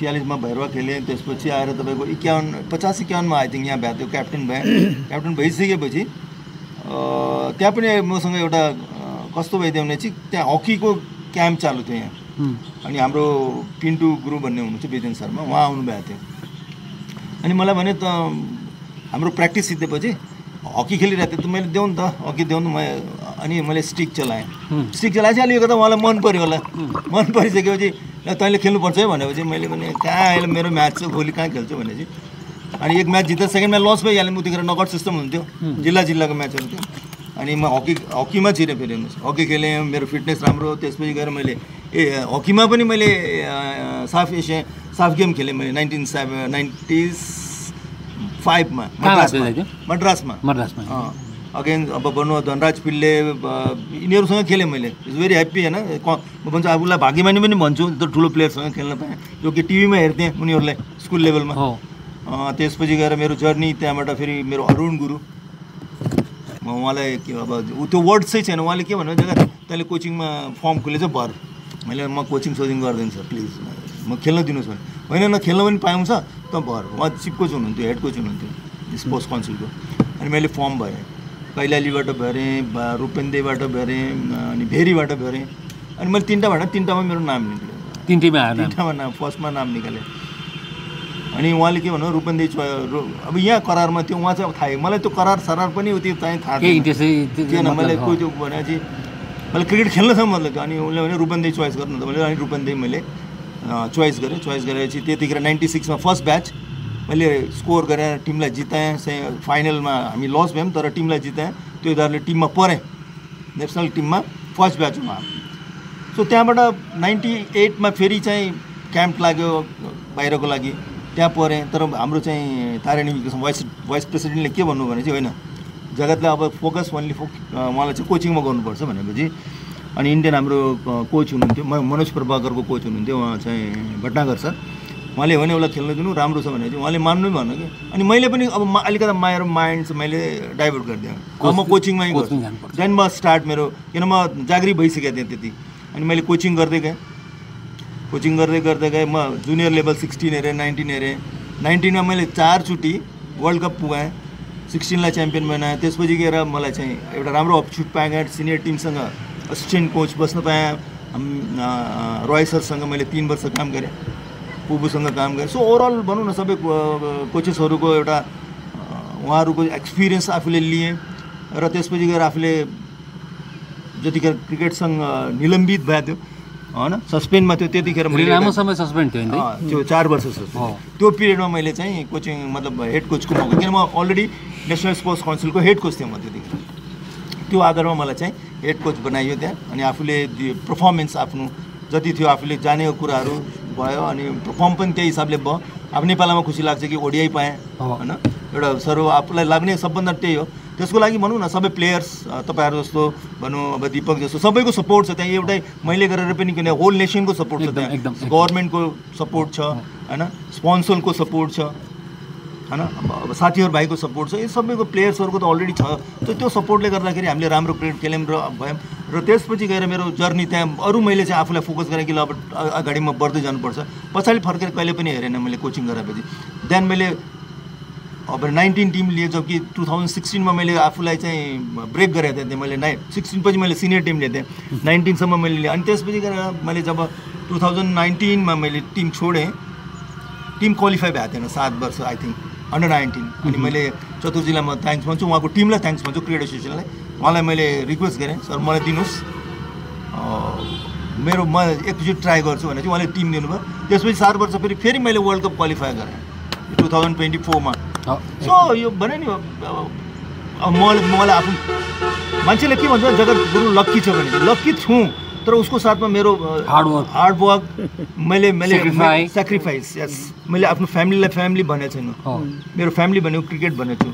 46 मा भैरवा खेलेँ त्यसपछि आएर तपाईँको 50-51 मा आई थिङ्क यहाँ भएको थियो क्याप्टन भएँ क्याप्टन भइसकेपछि त्यहाँ पनि मसँग एउटा कस्तो भइदियो भने चाहिँ त्यहाँ हकीको क्याम्प चालु थियो यहाँ अनि हाम्रो पिन्टु गुरु भन्ने हुनुहुन्छ विदेन शर्मा उहाँ आउनुभएको थियो अनि मलाई भने त हाम्रो प्र्याक्टिस सिद्धेपछि हकी खेलिरहेको थियो त मैले देऊ नि त हकी देऊ न अनि मैले स्टिक चलाएँ चाहिँ अलिकति उहाँलाई मन पऱ्यो होला मन परिसकेपछि तैँले खेल्नुपर्छ है भनेपछि मैले भने कहाँ अहिले मेरो म्याच छ भोलि कहाँ खेल्छु भनेपछि अनि एक म्याच जित्दा सेकेन्ड म्याच लस भइहाल्यो उतिखेर नकआउट सिस्टम हुन्थ्यो जिल्लाको म्याचहरू थियो अनि म हकीमा छिरेँ फेरि हकी खेलेँ मेरो फिटनेस राम्रो त्यसपछि गएर मैले हकीमा पनि मैले साफ गेम खेलेँ मैले 1995मा मद्रासमा अगेन अब भन्नु धनराज पिल्ले यिनीहरूसँग खेलेँ मैले इट्स भेरी ह्याप्पी होइन म भन्छु अब उसलाई भाग्यमानी पनि भन्छु त्यो ठुलो प्लेयरसँग खेल्न पाएँ जो कि टिभीमा हेर्थेँ उनीहरूलाई स्कुल लेभलमा त्यसपछि गएर मेरो जर्नी त्यहाँबाट फेरि मेरो अरुण गुरु म उहाँलाई के अब त्यो वर्ड चाहिँ छैन उहाँले के भन्नु जग्गा तैँले कोचिङमा फर्म खोलेछ भर मैले म कोचिङ गर्दैन सर प्लिज म खेल्न दिनुहोस् भने होइन न खेल्न पनि पाउँछ त भर उहाँ चिफ कोच हुनुहुन्थ्यो हेड कोच हुनुहुन्थ्यो स्पोर्ट्स काउन्सिलको अनि मैले फर्म भरेँ कैलालीबाट भरेँ रूपेन्देहीबाट भरेँ अनि भेरीबाट भरेँ अनि मैले तिनवटामा मेरो नाम निक्ल्यो तिनवटामा नाम फर्स्टमा नाम निकालेँ अनि उहाँले के भन्नु रूपेन्देही अब यहाँ करारमा थियो उहाँ चाहिँ अब थाहा मलाई त्यो करार पनि त्यो चाहिँ थाहा थिएन मैले कोही त्यो भनेपछि मैले क्रिकेट खेल्न छ मतलब अनि उसले भने रूपेन्देही चोइस गर्नु त मैले अनि रूपेन्देही मैले चोइस गरेपछि त्यतिखेर 96मा फर्स्ट ब्याच मैले स्कोर गरेर टिमलाई जिताएँ फाइनलमा हामी लस भयौँ तर टिमलाई जिताएँ त्यो हिसाबले टिममा परेँ नेसनल टिममा फर्स्ट ब्याचमा सो त्यहाँबाट 98मा फेरि चाहिँ क्याम्प लाग्यो बाहिरको लागि त्यहाँ परेँ तर हाम्रो चाहिँ तारिणी भाइस प्रेसिडेन्टले के भन्नु भने चाहिँ होइन जगतले अब फोकस ओन्ली उहाँलाई चाहिँ कोचिङमा गर्नुपर्छ भनेपछि अनि इन्डियन हाम्रो कोच हुनुहुन्थ्यो मनोज प्रभाकरको कोच हुनुहुन्थ्यो उहाँ चाहिँ भट्नागर सर उहाँले भने उसलाई खेल्न दिनु राम्रो छ भने चाहिँ उहाँले मान्नु भन्नु कि अनि मैले पनि अब अलिकति मेरो माइन्ड चाहिँ मैले डाइभर्ट गरिदिएँ अब म कोचिङमै गर्छु देन म स्टार्ट मेरो किन म जागृत भइसकेको थिएँ त्यति अनि मैले कोचिङ गर्दै गएँ म जुनियर लेभल 16 हेरेँ 19 हेरेँ 19मा मैले 4 चोटि वर्ल्ड कप पुगाएँ 16लाई च्याम्पियन बनाएँ त्यसपछि गएर मलाई चाहिँ एउटा राम्रो अपर्च्युनिटी पाएँ सिनियर टिमसँग असिस्टेन्ट कोच बस्न पाएँ रोय सरसँग मैले 3 वर्ष काम गरेँ पुबुसँग काम गरेँ सो ओभरअल भनौँ न सबै कोचेसहरूको एउटा उहाँहरूको एक्सपिरियन्स आफूले लिएँ र त्यसपछि गएर आफूले जतिखेर क्रिकेटसँग निलम्बित भएको थियो होइन सस्पेन्डमा थियो त्यतिखेर लामो समय सस्पेन्ड थियो त्यो 4 वर्ष सस्पेन्ड त्यो पिरियडमा मैले चाहिँ कोचिङ मतलब हेड कोचको मौका किन म अलरेडी नेसनल स्पोर्ट्स काउन्सिलको हेड कोच थिएँ म त्यतिखेर त्यो आधारमा मलाई चाहिँ हेड कोच बनाइयो त्यहाँ अनि आफूले पर्फर्मेन्स आफ्नो जति थियो आफूले जानेको कुराहरू भयो अनि पर्फर्म पनि त्यही हिसाबले भयो अब नेपालमा खुसी लाग्छ कि ओडिआई पाएँ होइन एउटा सर्व आफूलाई लाग्ने सबभन्दा त्यही हो त्यसको लागि भनौँ न सबै प्लेयर्स तपाईँहरू जस्तो भनौँ अब दीपक जस्तो सबैको सपोर्ट छ त्यहाँ एउटै मैले गरेर पनि किन होल नेसनको सपोर्ट छ त्यहाँ गभर्मेन्टको सपोर्ट छ होइन स्पोन्सरको सपोर्ट छ होइन अब साथीहरू भाइको सपोर्ट छ यो सबैको प्लेयर्सहरूको त अलरेडी छ त्यो सपोर्टले गर्दाखेरि हामीले राम्रो क्रिकेट खेल्यौँ र भयौँ र त्यसपछि गएर मेरो जर्नी त्यहाँ अरू मैले चाहिँ आफूलाई फोकस गरेँ कि ल अब अगाडि म बढ्दै जानुपर्छ पछाडि फर्केर कहिले पनि हेरेन मैले कोचिङ गरेपछि देन मैले अब 19 टिम लिए जबकि 2016मा मैले आफूलाई चाहिँ ब्रेक गरेको थिएँ मैले 16 पछि मैले सिनियर टिम लिएको थिएँ 19सम्म मैले लिएँ अनि त्यसपछि गएर मैले जब 2019मा मैले टिम छोडेँ टिम क्वालिफाई भएको थिएन 7 वर्ष आई थिङ्क अन्डर 19 अनि मैले चतुर जिल्लामा थ्याङ्क्स भन्छु उहाँको टिमलाई थ्याङ्क्स भन्छु क्रिकेट एसोसिएसनलाई उहाँलाई मैले रिक्वेस्ट गरेँ सर मलाई दिनुहोस् मेरो म एकचोटि ट्राई गर्छु भने चाहिँ उहाँले टिम दिनुभयो त्यसपछि 7 वर्ष फेरि मैले वर्ल्ड कप क्वालिफाई गरेँ 2024मा सो यो भने नि अब मलाई आफ्नो मान्छेले के भन्छ जगत गुरु लक्की छ भने लक्की छु तर उसको साथमा मेरो हार्डवर्क मैले सेक्रिफाइस यस मैले आफ्नो फ्यामिली भनेको छैन मेरो फ्यामिली भनेको क्रिकेट भनेको छु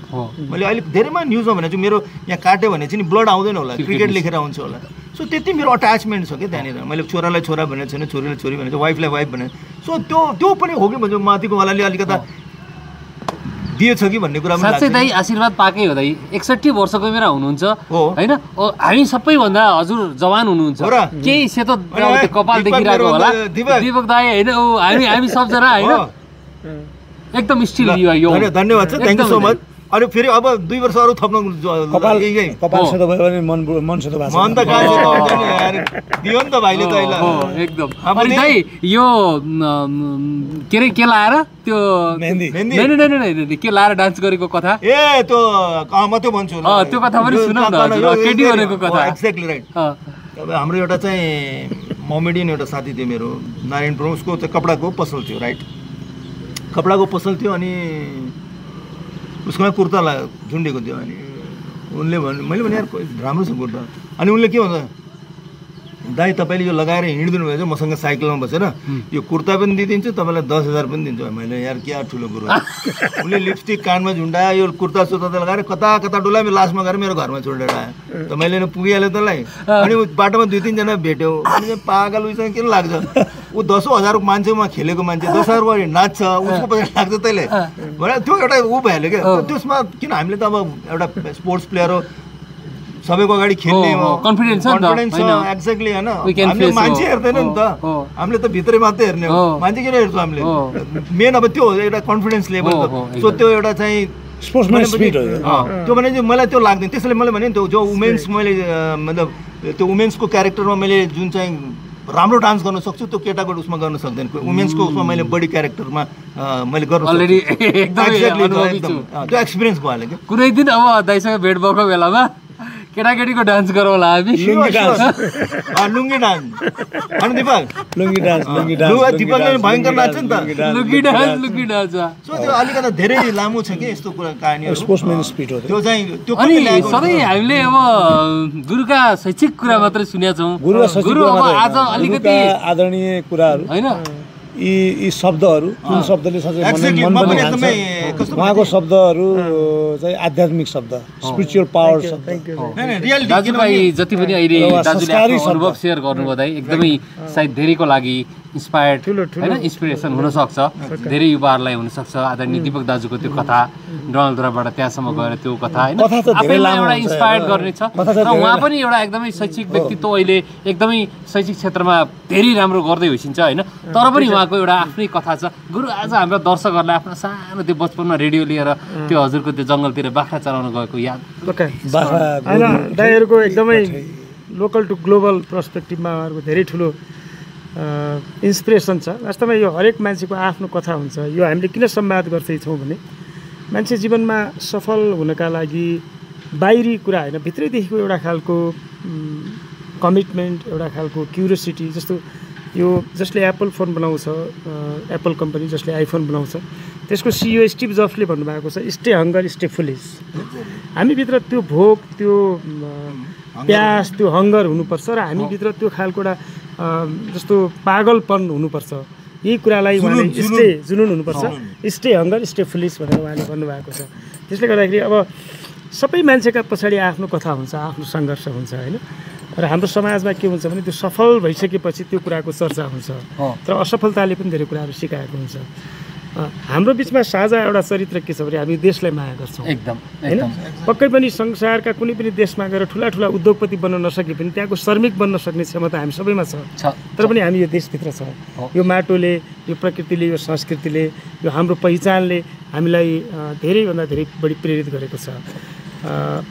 मैले अहिले धेरैमा न्युजमा भनेको छु मेरो यहाँ काट्यो भने चाहिँ नि ब्लड आउँदैन होला क्रिकेट लेखेर आउँछ होला सो त्यति मेरो अट्याचमेन्ट छ कि त्यहाँनिर मैले छोरालाई छोरा भनेको छैन छोरीलाई छोरी भनेको छ वाइफलाई वाइफ भनेको सो त्यो पनि हो कि भन्छ माथिको वालाले अलिकता दिएछ कि भन्ने कुरा साँच्चै दाइ आशीर्वाद पाएकै हो दाइ 61 वर्षको मेरा हुनुहुन्छ होइन हामी सबैभन्दा हजुर जवान हुनुहुन्छ केही सेतो कपाल देखिरहेको होला दीपक दाइ होइन हामी सबजना होइन एकदम स्टिल यो धन्यवाद छ थ्याङ्क यू सो मच अनि फेरि अब 2 वर्ष अरू थप्न कपाल सेतो भयो भने मन सेतो भएको मन त कहाँ सेतो हुन्छ नि यार दियो नि त भाइले त अहिले एकदम अनि दाइ यो के लाएर त्यो मेहन्दी नै के लाएर डान्स गरेको कथा ए त्यो म त्यो भन्छु त्यो कथा पनि सुनौ न हजुर केटी भनेको कथा एक्ज्याक्टली राइट अब हाम्रो एउटा चाहिँ मोमेडियन एउटा साथी थियो मेरो नारायण प्रभु उसको चाहिँ कपडाको पसल थियो राइट कपडाको पसल थियो अनि उसकोमा कुर्ता झुन्डेको थियो अनि उनले मैले भने यार राम्रो छ कुर्ता अनि उनले के भन्छ दाइ तपाईँले यो लगाएर हिँडिदिनु भएछ मसँग साइकलमा बसेर यो कुर्ता पनि दिइदिन्छु तपाईँलाई 10,000 पनि दिन्छु मैले यार क्या ठुलो कुरो उसले लिपस्टिक कानमा झुन्डायो यो कुर्ता सुर्ता त लगाएर कता कता डुलायो मेरो लास्टमा गएर मेरो घरमा छोडेर आयो त मैले पुगिहालेँ त्यसलाई अनि बाटोमा 2-3 जना भेट्यो अनि पागल उसँग किन लाग्छ ऊ 10,000 मान्छेमा खेलेको मान्छे 10,000 नाच्छ उसको पैसा लाग्छ त्यसले भने त्यो एउटा ऊ भइहाल्यो क्या त्यसमा किन हामीले त अब एउटा स्पोर्ट्स प्लेयर हो सबैको अगाडि खेल्ने कन्फिडेन्स छ एक्ज्याक्टली हैन हामीले मान्छे हेर्दैन नि त हामीले त भित्रै मात्रै हेर्ने हो मान्छे किन हेर्छौँ हामीले मेन अब त्यो एउटा कन्फिडेन्स लेभल सो त्यो एउटा चाहिँ स्पोर्ट्सम्यान स्पिरिट हो त्यो भने चाहिँ मलाई त्यो लाग्दैन त्यसैले मैले भने त्यो जो वुमेन्स मैले मतलब त्यो वुमेन्सको क्यारेक्टरमा मैले जुन चाहिँ राम्रो डान्स गर्न सक्छु त्यो केटाको उसमा गर्न सक्दैन वुमेन्सको उसमा मैले बडी क्यारेक्टरमा मैले गर्न अलरेडी एकदम त्यो एक्सपिरियन्स भइहाल्यो क्या कुनै दिन अब दाइसँग भेट भएको बेलामा केटाकेटीको डान्स गरौँला हामी लुङ्गी डान्स अनि दिपकले भयङ्कर नाच्छ नि त लुङ्गी डान्स सो त्यो अलिकति धेरै लामो छ कि यस्तो कुरा कहानीहरू स्पोर्ट्सम्यान स्पिरिट हो त्यो चाहिँ त्यो अनि सधैँ हामीले अब गुरुका शैक्षिक कुरा मात्रै सुनेका छौँ गुरु अब आज अलिकति आदरणीय कुराहरू हैन यी शब्दहरू जुन शब्दले सधैँ मन पनि हान्छ उहाँको शब्दहरू चाहिँ आध्यात्मिक शब्द स्पिरिचुअल पावर शब्द दाजुभाइ जति पनि अहिले दाजुले आफ्नो अनुभव सेयर गर्नुभयो दाइ एकदमै सायद धेरैको लागि इन्स्पायर्ड हैन इन्सपिरेसन हुनसक्छ धेरै युवाहरूलाई हुनसक्छ आदरणीय दिपक दाजुको त्यो कथा डनलधुराबाट त्यहाँसम्म गएर त्यो कथा हैन आफैलाई एउटा इन्स्पायर्ड गर्ने छ र उहाँ पनि एउटा एकदमै शैक्षिक व्यक्तित्व अहिले एकदमै शैक्षिक क्षेत्रमा धेरै राम्रो गर्दै होइसिन्छ हैन तर पनि उहाँको एउटा आफ्नै कथा छ गुरु आज हाम्रो दर्शकहरूलाई आफ्नो सानो त्यो बचपनमा रेडियो लिएर त्यो हजुरको त्यो जङ्गलतिर बाख्रा चराउन गएको याद हैन दाइहरुको एकदमै लोकल टु ग्लोबल पर्सपेक्टिभमा उहाँहरुको धेरै ठुलो इन्सपिरेसन छ वास्तवमा यो हरेक मान्छेको आफ्नो कथा हुन्छ यो हामीले किन संवाद गर्दैछौँ भने मान्छे जीवनमा सफल हुनका लागि बाहिरी कुरा होइन भित्रैदेखिको एउटा खालको कमिटमेन्ट एउटा खालको क्युरियोसिटी जस्तो यो जसले एप्पल फोन बनाउँछ एप्पल कम्पनी जसले आइफोन बनाउँछ त्यसको सिइओ स्टिभ जब्सले भन्नुभएको छ स्टे हङ्गर स्टे फुलिस हामीभित्र त्यो भोक त्यो प्यास त्यो हङ्गर हुनुपर्छ र हामीभित्र त्यो खालको एउटा जस्तो पागलपन हुनुपर्छ यही कुरालाई उहाँले स्टे जुनुन हुनुपर्छ स्टे हङ्गर स्टे फुलिस भनेर उहाँले भन्नुभएको छ त्यसले गर्दाखेरि अब सबै मान्छेका पछाडि आफ्नो कथा हुन्छ आफ्नो सङ्घर्ष हुन्छ होइन र हाम्रो समाजमा के हुन्छ भने त्यो सफल भइसकेपछि त्यो कुराको चर्चा हुन्छ तर असफलताले पनि धेरै कुराहरू सिकाएको हुन्छ हाम्रो बिचमा साझा एउटा चरित्र के छ भने हामी देशलाई माया गर्छौँ एकदम होइन पक्कै पनि संसारका कुनै पनि देशमा गएर ठुला ठुला उद्योगपति बन्न नसके पनि त्यहाँको श्रमिक बन्न सक्ने क्षमता हामी सबैमा छ तर पनि हामी यो देशभित्र छौँ यो माटोले यो प्रकृतिले यो संस्कृतिले यो हाम्रो पहिचानले हामीलाई धेरैभन्दा धेरै बढी प्रेरित गरेको छ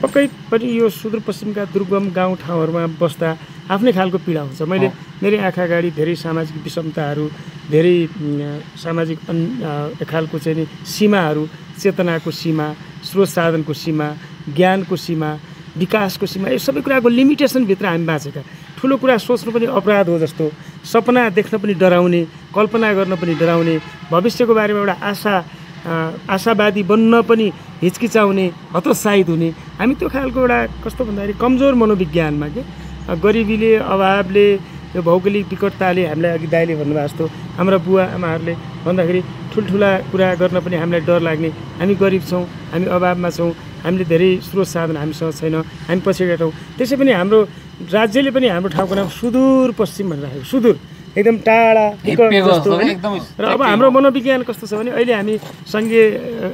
पक्कै पनि यो सुदूरपश्चिमका दुर्गम गाउँठाउँहरूमा बस्दा आफ्नै खालको पीडा हुन्छ मैले मेरै आँखा अगाडि धेरै सामाजिक विषमताहरू धेरै सामाजिक खालको चाहिँ नि सीमाहरू चेतनाको सीमा स्रोत साधनको सीमा ज्ञानको सीमा विकासको सीमा यो सबै कुराको लिमिटेसनभित्र हामी बाँचेका ठुलो कुरा सोच्नु पनि अपराध हो जस्तो सपना देख्न पनि डराउने कल्पना गर्न पनि डराउने भविष्यको बारेमा एउटा आशावादी बन्न पनि हिचकिचाउने हतोत्साहित हुने हामी त्यो खालको एउटा कस्तो भन्दाखेरि कमजोर मनोविज्ञानमा के गरिबीले अभावले यो भौगोलिक विकटताले हामीलाई अघि दाइले भन्नुभएको जस्तो हाम्रा बुवा आमाहरूले भन्दाखेरि ठुल्ठुला कुरा गर्न पनि हामीलाई डर लाग्ने हामी गरिब छौँ हामी अभावमा छौँ हामीले धेरै स्रोत साधन हामीसँग छैन हामी पछिका छौँ त्यसै पनि हाम्रो राज्यले पनि हाम्रो ठाउँको नाम सुदूर पश्चिम भनेर राखेको सुदूर एकदम टाढा जस्तो र अब हाम्रो मनोविज्ञान कस्तो छ भने अहिले हामी सङ्घीय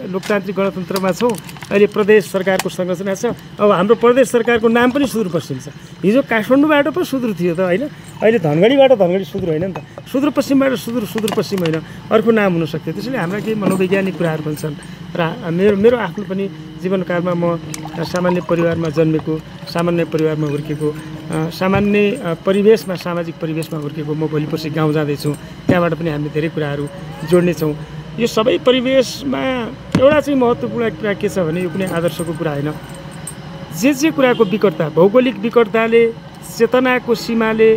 लोकतान्त्रिक गणतन्त्रमा छौँ अहिले प्रदेश सरकारको संरचना छ अब हाम्रो प्रदेश सरकारको नाम पनि सुदूरपश्चिम छ हिजो काठमाडौँबाट पो सुदूर थियो त होइन अहिले धनगढीबाट धनगढी सुदूर होइन नि त सुदूरपश्चिमबाट सुदूरपश्चिम होइन अर्को नाम हुनसक्थ्यो त्यसैले हाम्रा केही मनोवैज्ञानिक कुराहरू पनि छन् र मेरो आफ्नो पनि जीवनकालमा म सामान्य परिवारमा जन्मेको सामान्य परिवारमा हुर्केको सामान्य परिवेशमा सामाजिक परिवेशमा हुर्केको म भोलिपर्सि गाउँ जाँदैछु त्यहाँबाट पनि हामीले धेरै कुराहरू जोड्नेछौँ यो सबै परिवेशमा एउटा चाहिँ महत्त्वपूर्ण कुरा के छ भने यो कुनै आदर्शको कुरा होइन जे कुराको विकटता भौगोलिक विकटताले चेतनाको सीमाले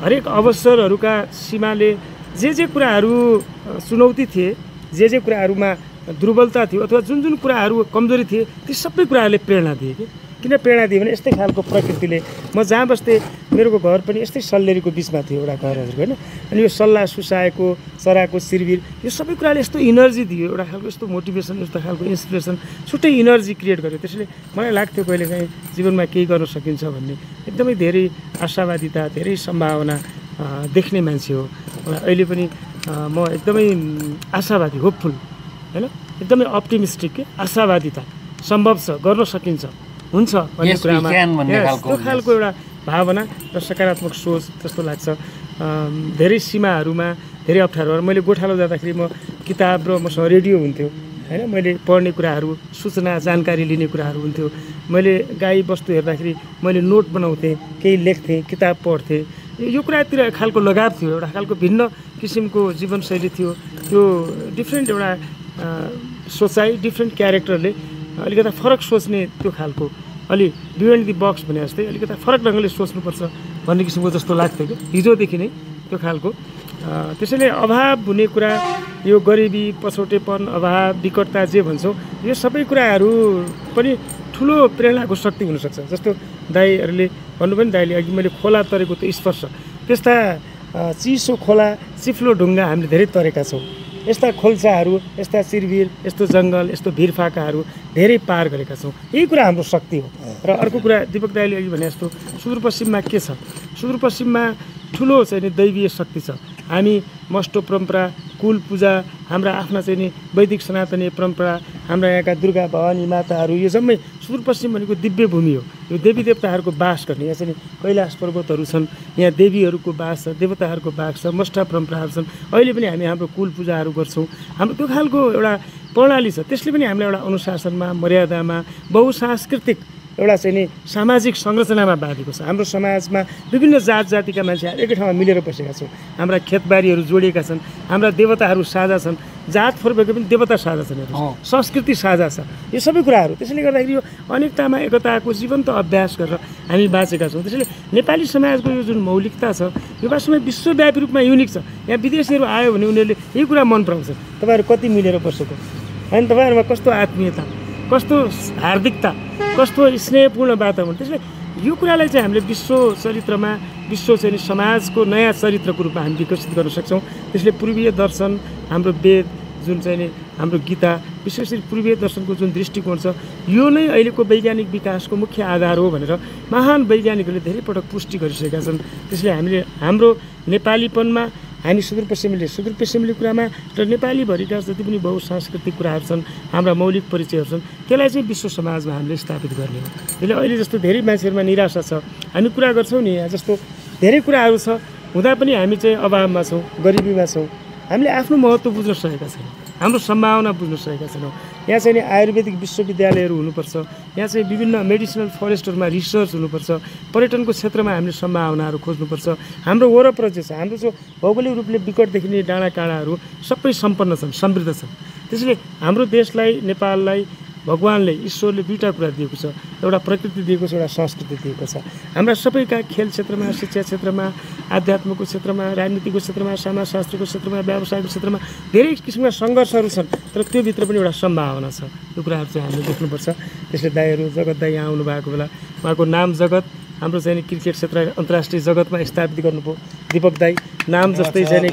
हरेक अवसरहरूका सीमाले जे कुराहरू चुनौती थिए जे कुराहरूमा दुर्बलता थियो अथवा जुन जुन कुराहरू कमजोरी थिए ती सबै कुराहरूले प्रेरणा दिए कि किन प्रेरणा दियो भने यस्तै खालको प्रकृतिले म जहाँ बस्थेँ मेरोको घर पनि यस्तै सल्लेरीको बिचमा थियो एउटा घर हजुर होइन अनि यो सल्लाह सुसाएको चराको सिरबिर यो सबै कुराले यस्तो इनर्जी दियो एउटा खालको यस्तो मोटिभेसन यस्तो खालको इन्सपिरेसन छुट्टै इनर्जी क्रिएट गर्यो त्यसले मलाई लाग्थ्यो कहिलेकाहीँ जीवनमा केही गर्न सकिन्छ भन्ने एकदमै धेरै आशावादिता धेरै सम्भावना देख्ने मान्छे हो अहिले पनि म एकदमै आशावादी होपफुल होइन एकदमै अप्टिमिस्टिक के आशावादिता सम्भव छ गर्न सकिन्छ हुन्छ भन्ने कुरामा त्यो खालको एउटा भावना र सकारात्मक सोच जस्तो लाग्छ धेरै सीमाहरूमा धेरै अप्ठ्यारोहरू मैले गोठालो जाँदाखेरि म किताब र मसँग रेडियो हुन्थ्यो होइन मैले पढ्ने कुराहरू सूचना जानकारी लिने कुराहरू हुन्थ्यो मैले गाई बस्तु हेर्दाखेरि मैले नोट बनाउँथेँ केही लेख्थेँ किताब पढ्थेँ यो कुरातिर खालको लगाव थियो एउटा खालको भिन्न किसिमको जीवनशैली थियो त्यो डिफ्रेन्ट एउटा सोचाइ डिफ्रेन्ट क्यारेक्टरले अलिकता फरक सोच्ने त्यो खालको अलि बियोन्ड दि बक्स भने जस्तै अलिकता फरक ढङ्गले सोच्नुपर्छ भन्ने किसिमको जस्तो लाग्थ्यो कि हिजोदेखि नै त्यो खालको त्यसैले अभाव हुने कुरा यो गरिबी पछौटेपन अभाव विकटता जे भन्छौँ यो सबै कुराहरू पनि ठुलो प्रेरणाको शक्ति हुनसक्छ जस्तो दाइहरूले भन्नुभयो नि दाइले अघि मैले खोला तरेको त्यो स्पर्श त्यस्ता चिसो खोला चिफ्लो ढुङ्गा हामीले धेरै तरेका छौँ यस्ता खोल्साहरू यस्ता चिरबिर यस्तो जङ्गल यस्तो भिरफाकाहरू धेरै पार गरेका छौँ यही कुरा हाम्रो शक्ति हो र अर्को कुरा दिपक दाइले अघि भने जस्तो सुदूरपश्चिममा के छ सुदूरपश्चिममा ठुलो चाहिँ नि दैवीय शक्ति छ हामी मस्टो परम्परा कुल पूजा हाम्रा आफ्ना चाहिँ नि वैदिक सनातनीय परम्परा हाम्रा यहाँका दुर्गा भवानी माताहरू यो जम्मै सुदूरपश्चिम भनेको दिव्य भूमि हो यो देवी देवताहरूको बास गर्ने यहाँ चाहिँ कैलाश पर्वतहरू छन् यहाँ देवीहरूको बास छ देवताहरूको बास छ मष्टा परम्पराहरू छन् अहिले पनि हामी हाम्रो कुल पूजाहरू गर्छौँ हाम्रो त्यो खालको एउटा प्रणाली छ त्यसले पनि हामीलाई एउटा अनुशासनमा मर्यादामा बहुसांस्कृतिक एउटा चाहिँ नि सामाजिक संरचनामा बाँधेको छ हाम्रो समाजमा विभिन्न जात जातिका मान्छेहरू एकै ठाउँमा मिलेर बसेका छौँ हाम्रा खेतबारीहरू जोडिएका छन् हाम्रा देवताहरू साझा छन् जात फरक पनि देवता साझा छन् संस्कृति साझा छ यो सबै कुराहरू त्यसैले गर्दाखेरि यो अनेकतामा एकताको जीवन्त अभ्यास गरेर हामी बाँचेका छौँ त्यसैले नेपाली समाजको यो जुन मौलिकता छ यो वास्तवमा विश्वव्यापी रूपमा युनिक छ यहाँ विदेशीहरू आयो भने उनीहरूले यही कुरा मन पराउँछन् तपाईँहरू कति मिलेर बसेको अनि तपाईँहरूमा कस्तो आत्मीयता कस्तो हार्दिकता कस्तो स्नेहपूर्ण वातावरण त्यसले यो कुरालाई चाहिँ हामीले विश्व चरित्रमा विश्व चाहिँ समाजको नयाँ चरित्रको रूपमा हामी विकसित गर्न सक्छौँ त्यसले पूर्वीय दर्शन हाम्रो वेद जुन चाहिँ नि हाम्रो गीता विशेष गरी पूर्वीय दर्शनको जुन दृष्टिकोण छ यो नै अहिलेको वैज्ञानिक विकासको मुख्य आधार हो भनेर महान वैज्ञानिकहरूले धेरै पटक पुष्टि गरिसकेका छन् त्यसले हामीले हाम्रो नेपालीपनमा हामी सुदूरपश्चिमेली कुरामा र नेपालीभरिका जति पनि बहुसांस्कृतिक कुराहरू छन् हाम्रा मौलिक परिचयहरू छन् त्यसलाई चाहिँ विश्व समाजमा हामीले स्थापित गर्ने हो त्यसले अहिले जस्तो धेरै मान्छेहरूमा निराशा छ हामी कुरा गर्छौँ नि यहाँ जस्तो धेरै कुराहरू छ हुँदा पनि हामी चाहिँ अभावमा छौँ गरिबीमा छौँ हामीले आफ्नो महत्त्व बुझ्न सकेका छैनौँ हाम्रो सम्भावना बुझ्न सकेका छैनौँ यहाँ चाहिँ नि आयुर्वेदिक विश्वविद्यालयहरू हुनुपर्छ यहाँ चाहिँ विभिन्न मेडिसिनल फरेस्टहरूमा रिसर्च हुनुपर्छ पर्यटनको क्षेत्रमा हामीले सम्भावनाहरू खोज्नुपर्छ हाम्रो वरपर जे छ हाम्रो जो भौगोलिक रूपले विकट देखिने डाँडाकाँडाहरू सबै सम्पन्न छन् समृद्ध छन् त्यसैले हाम्रो देशलाई नेपाललाई भगवानले ईश्वरले दुईवटा कुरा दिएको छ एउटा प्रकृति दिएको छ एउटा संस्कृति दिएको छ हाम्रा सबैका खेल क्षेत्रमा शिक्षा क्षेत्रमा आध्यात्मको क्षेत्रमा राजनीतिको क्षेत्रमा समाजशास्त्रको क्षेत्रमा व्यवसायको क्षेत्रमा धेरै किसिमका सङ्घर्षहरू छन् तर त्योभित्र पनि एउटा सम्भावना छ यो कुराहरू चाहिँ हामीले देख्नुपर्छ त्यसले दाइहरू जगत दाइ यहाँ आउनुभएको बेला उहाँको नाम जगत हाम्रो चाहिँ क्रिकेट क्षेत्र अन्तर्राष्ट्रिय जगतमा स्थापित गर्नुभयो दिपक दाई नाम जस्तै चाहिँ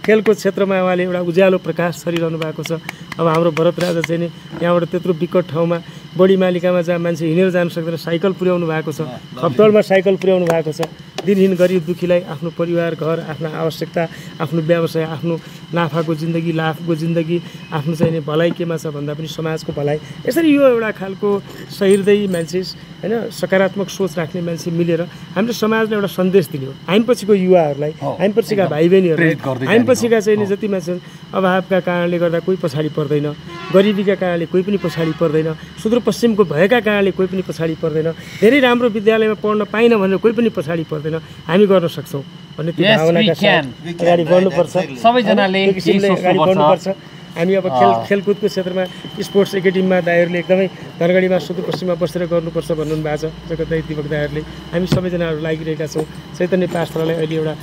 खेलको क्षेत्रमा उहाँले एउटा उज्यालो प्रकाश छरिरहनु भएको छ अब हाम्रो भरत राजा चाहिँ नि यहाँबाट त्यत्रो विकट ठाउँमा बढी मालिकामा जहाँ मान्छे हिँडेर जान सक्दैन साइकल पुर्याउनु भएको छ खप्तडमा साइकल पुर्याउनु भएको छ दिनहीन गरिब दुखीलाई आफ्नो परिवार घर आफ्नो आवश्यकता आफ्नो व्यवसाय आफ्नो नाफाको जिन्दगी लाभको जिन्दगी आफ्नो चाहिँ भलाइ केमा छ भन्दा पनि समाजको भलाइ यसरी यो एउटा खालको सहृदयी मान्छे होइन सकारात्मक सोच राख्ने मान्छे मिलेर हामीले समाजलाई एउटा सन्देश दिने हो हामी पछिको युवाहरूलाई हामी पछिका भाइ बहिनीहरूलाई हामी पछिका चाहिँ जति मान्छे अभावका कारणले गर्दा कोही पछाडि पर्दैन गरिबीका कारणले कोही पनि पछाडि पर्दैन सुदूरपश्चिमको भएका कारणले कोही पनि पछाडि पर्दैन धेरै राम्रो विद्यालयमा पढ्न पाइन भनेर कोही पनि पछाडि पर्दैन हामी गर्न सक्छौँ भन्ने त्यो भावनाका साथ अगाडि बढ्नुपर्छ सबैजनाले अगाडि बढ्नुपर्छ हामी अब खेलकुदको क्षेत्रमा स्पोर्ट्स एकाडेमीमा दाइहरूले एकदमै धनगढीमा सुदूरपश्चिममा बसेर गर्नुपर्छ भन्नु भएको छ जगत दाइ दिपक दाइहरूले। हामी सबैजनाहरू लागिरहेका छौँ। चैतन्य पाठशालालाई अहिले एउटा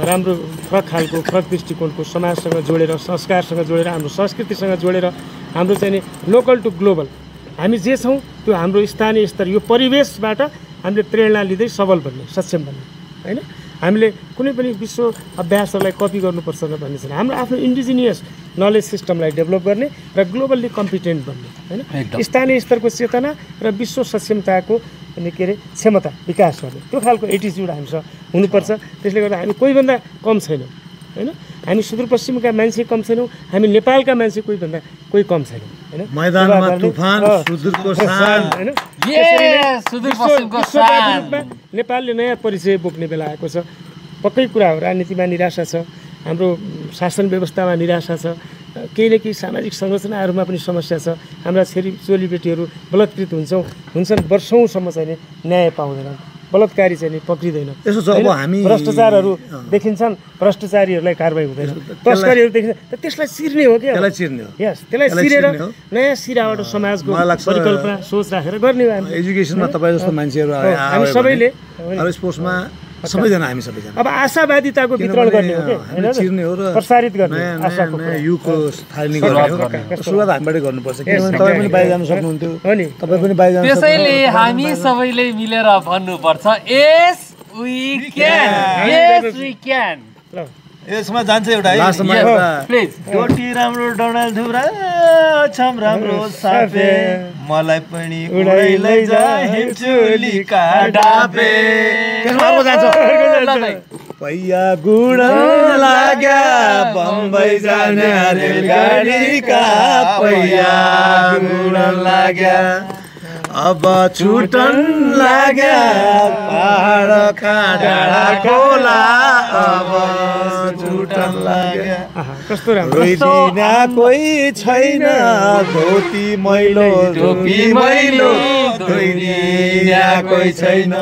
राम्रो फरक खालको फरक दृष्टिकोणको समाजसँग जोडेर संस्कारसँग जोडेर हाम्रो संस्कृतिसँग जोडेर हाम्रो चाहिँ नि लोकल टु ग्लोबल हामी जे छौँ त्यो हाम्रो स्थानीय स्तर यो परिवेशबाट हामीले प्रेरणा लिँदै सबल बन्ने सक्षम बन्ने होइन। हामीले कुनै पनि विश्व अभ्यासहरूलाई कपी गर्नुपर्छ भन्ने छैन। हाम्रो आफ्नो इन्डिजिनियस नलेज सिस्टमलाई डेभलप गर्ने र ग्लोबल्ली कम्पिटेन्ट बन्ने होइन। स्थानीय स्तरको चेतना र विश्व सक्षमताको के अरे क्षमता विकास गर्ने त्यो खालको एटिच्युड हामीसँग हुनुपर्छ। त्यसले गर्दा हामी कोहीभन्दा कम छैनौँ होइन। हामी सुदूरपश्चिमका मान्छे कम छैनौँ, हामी नेपालका मान्छे कोही कम छैनौँ होइन। मैदानमा तुफान सुदूरको शान होइन। सुदूरपश्चिमको शान नेपालले नयाँ परिचय बोक्ने बेला आएको छ। पक्कै कुरा हो, राजनीतिमा निराशा छ, हाम्रो शासन व्यवस्थामा निराशा छ, केही न केही सामाजिक संरचनाहरूमा पनि समस्या छ। हाम्रा चोलीबेटीहरू बलात्कृत हुन्छन् वर्षौँसम्म चाहिँ न्याय पाउँदैनन्, बलात्कारी चाहिँ नि पक्रिँदैन। यसो छ अब हामी भ्रष्टाचारहरू देखिन्छन्, भ्रष्टाचारीहरूलाई कारबाही हुँदैन, तस्करीहरू देखिन्छ, त्यसलाई चिर्ने हो क्या, त्यसलाई चिर्ने हो। यस त्यसलाई चिरेर नयाँ सिराबाट समाजको परिकल्पना सोच राखेर गर्ने हो। एजुकेसनमा तपाईँ जस्तो मान्छेहरू हामी सबैले स्पोर्ट्समा सबैजना हामी सबैजना अब आशावादिताको वितरण गर्ने हो कि चिर्ने हो र प्रसारित गर्ने आशाको युगको थालनी गर्ने हो। सुरुवात हामीबाटै गर्नुपर्छ किनभने तपाईँ पनि बाहिर जानु सक्नुहुन्थ्यो, तपाईँ पनि बाहिर जानु सक्नुहुन्छ। त्यसैले हामी सबैले मिलेर भन्नुपर्छ यस वी क्यान। यसमा जान्छ एउटा है लास्टमा एउटा प्लिज। डोटी राम्रो डडेलधुरा छम राम्रो साफे मलाई पनि उडाइ लैजा हिमचुलीका डाबे। त्यसमा अर्को जान्छ पैया गुड लाग्या बम्बई जाने रेलगाडीका पैया गुड लाग्या अब छुटन लाग्या पहाडका डाँडा खोला अब छुटन लाग्या कस्तो राम्रो रोइदिना कोही छैन धोती मैलो टोपी मैलो रोइदिना कोही छैन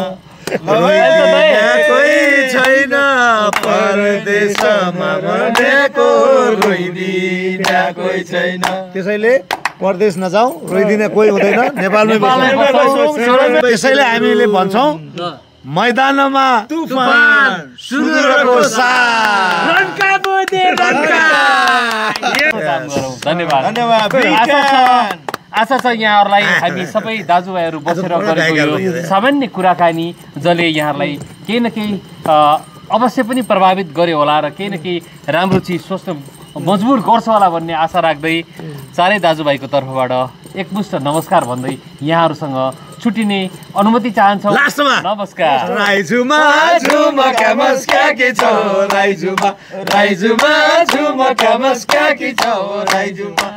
रोइदिना कोही छैन परदेशमा भनेको रोइदिना कोही छैन। त्यसैले परदेश नजाउँ, रोइदिने कोही हुँदैन, नेपालमै बसौँ। त्यसैले हामीले भन्छौँ मैदानमा तुफान सुदूरको शान। धन्यवाद। आशा छ यहाँहरूलाई हामी सबै दाजुभाइहरू बसेर गरेको यो सामान्य कुराकानी जसले यहाँहरूलाई केही न केही अवश्य पनि प्रभावित गर्यो होला र केही न केही राम्रो चिज सोच्न मजबुर गर्छ होला भन्ने आशा राख्दै चारै दाजुभाइको तर्फबाट एकमुष्ट नमस्कार भन्दै यहाँहरूसँग छुट्टिने अनुमति चाहन्छौँ। नमस्कार। राइजुमा झुमका मस्काकी छौ राइजुमा राइजुमा झुमका मस्काकी छौ राइजुमा।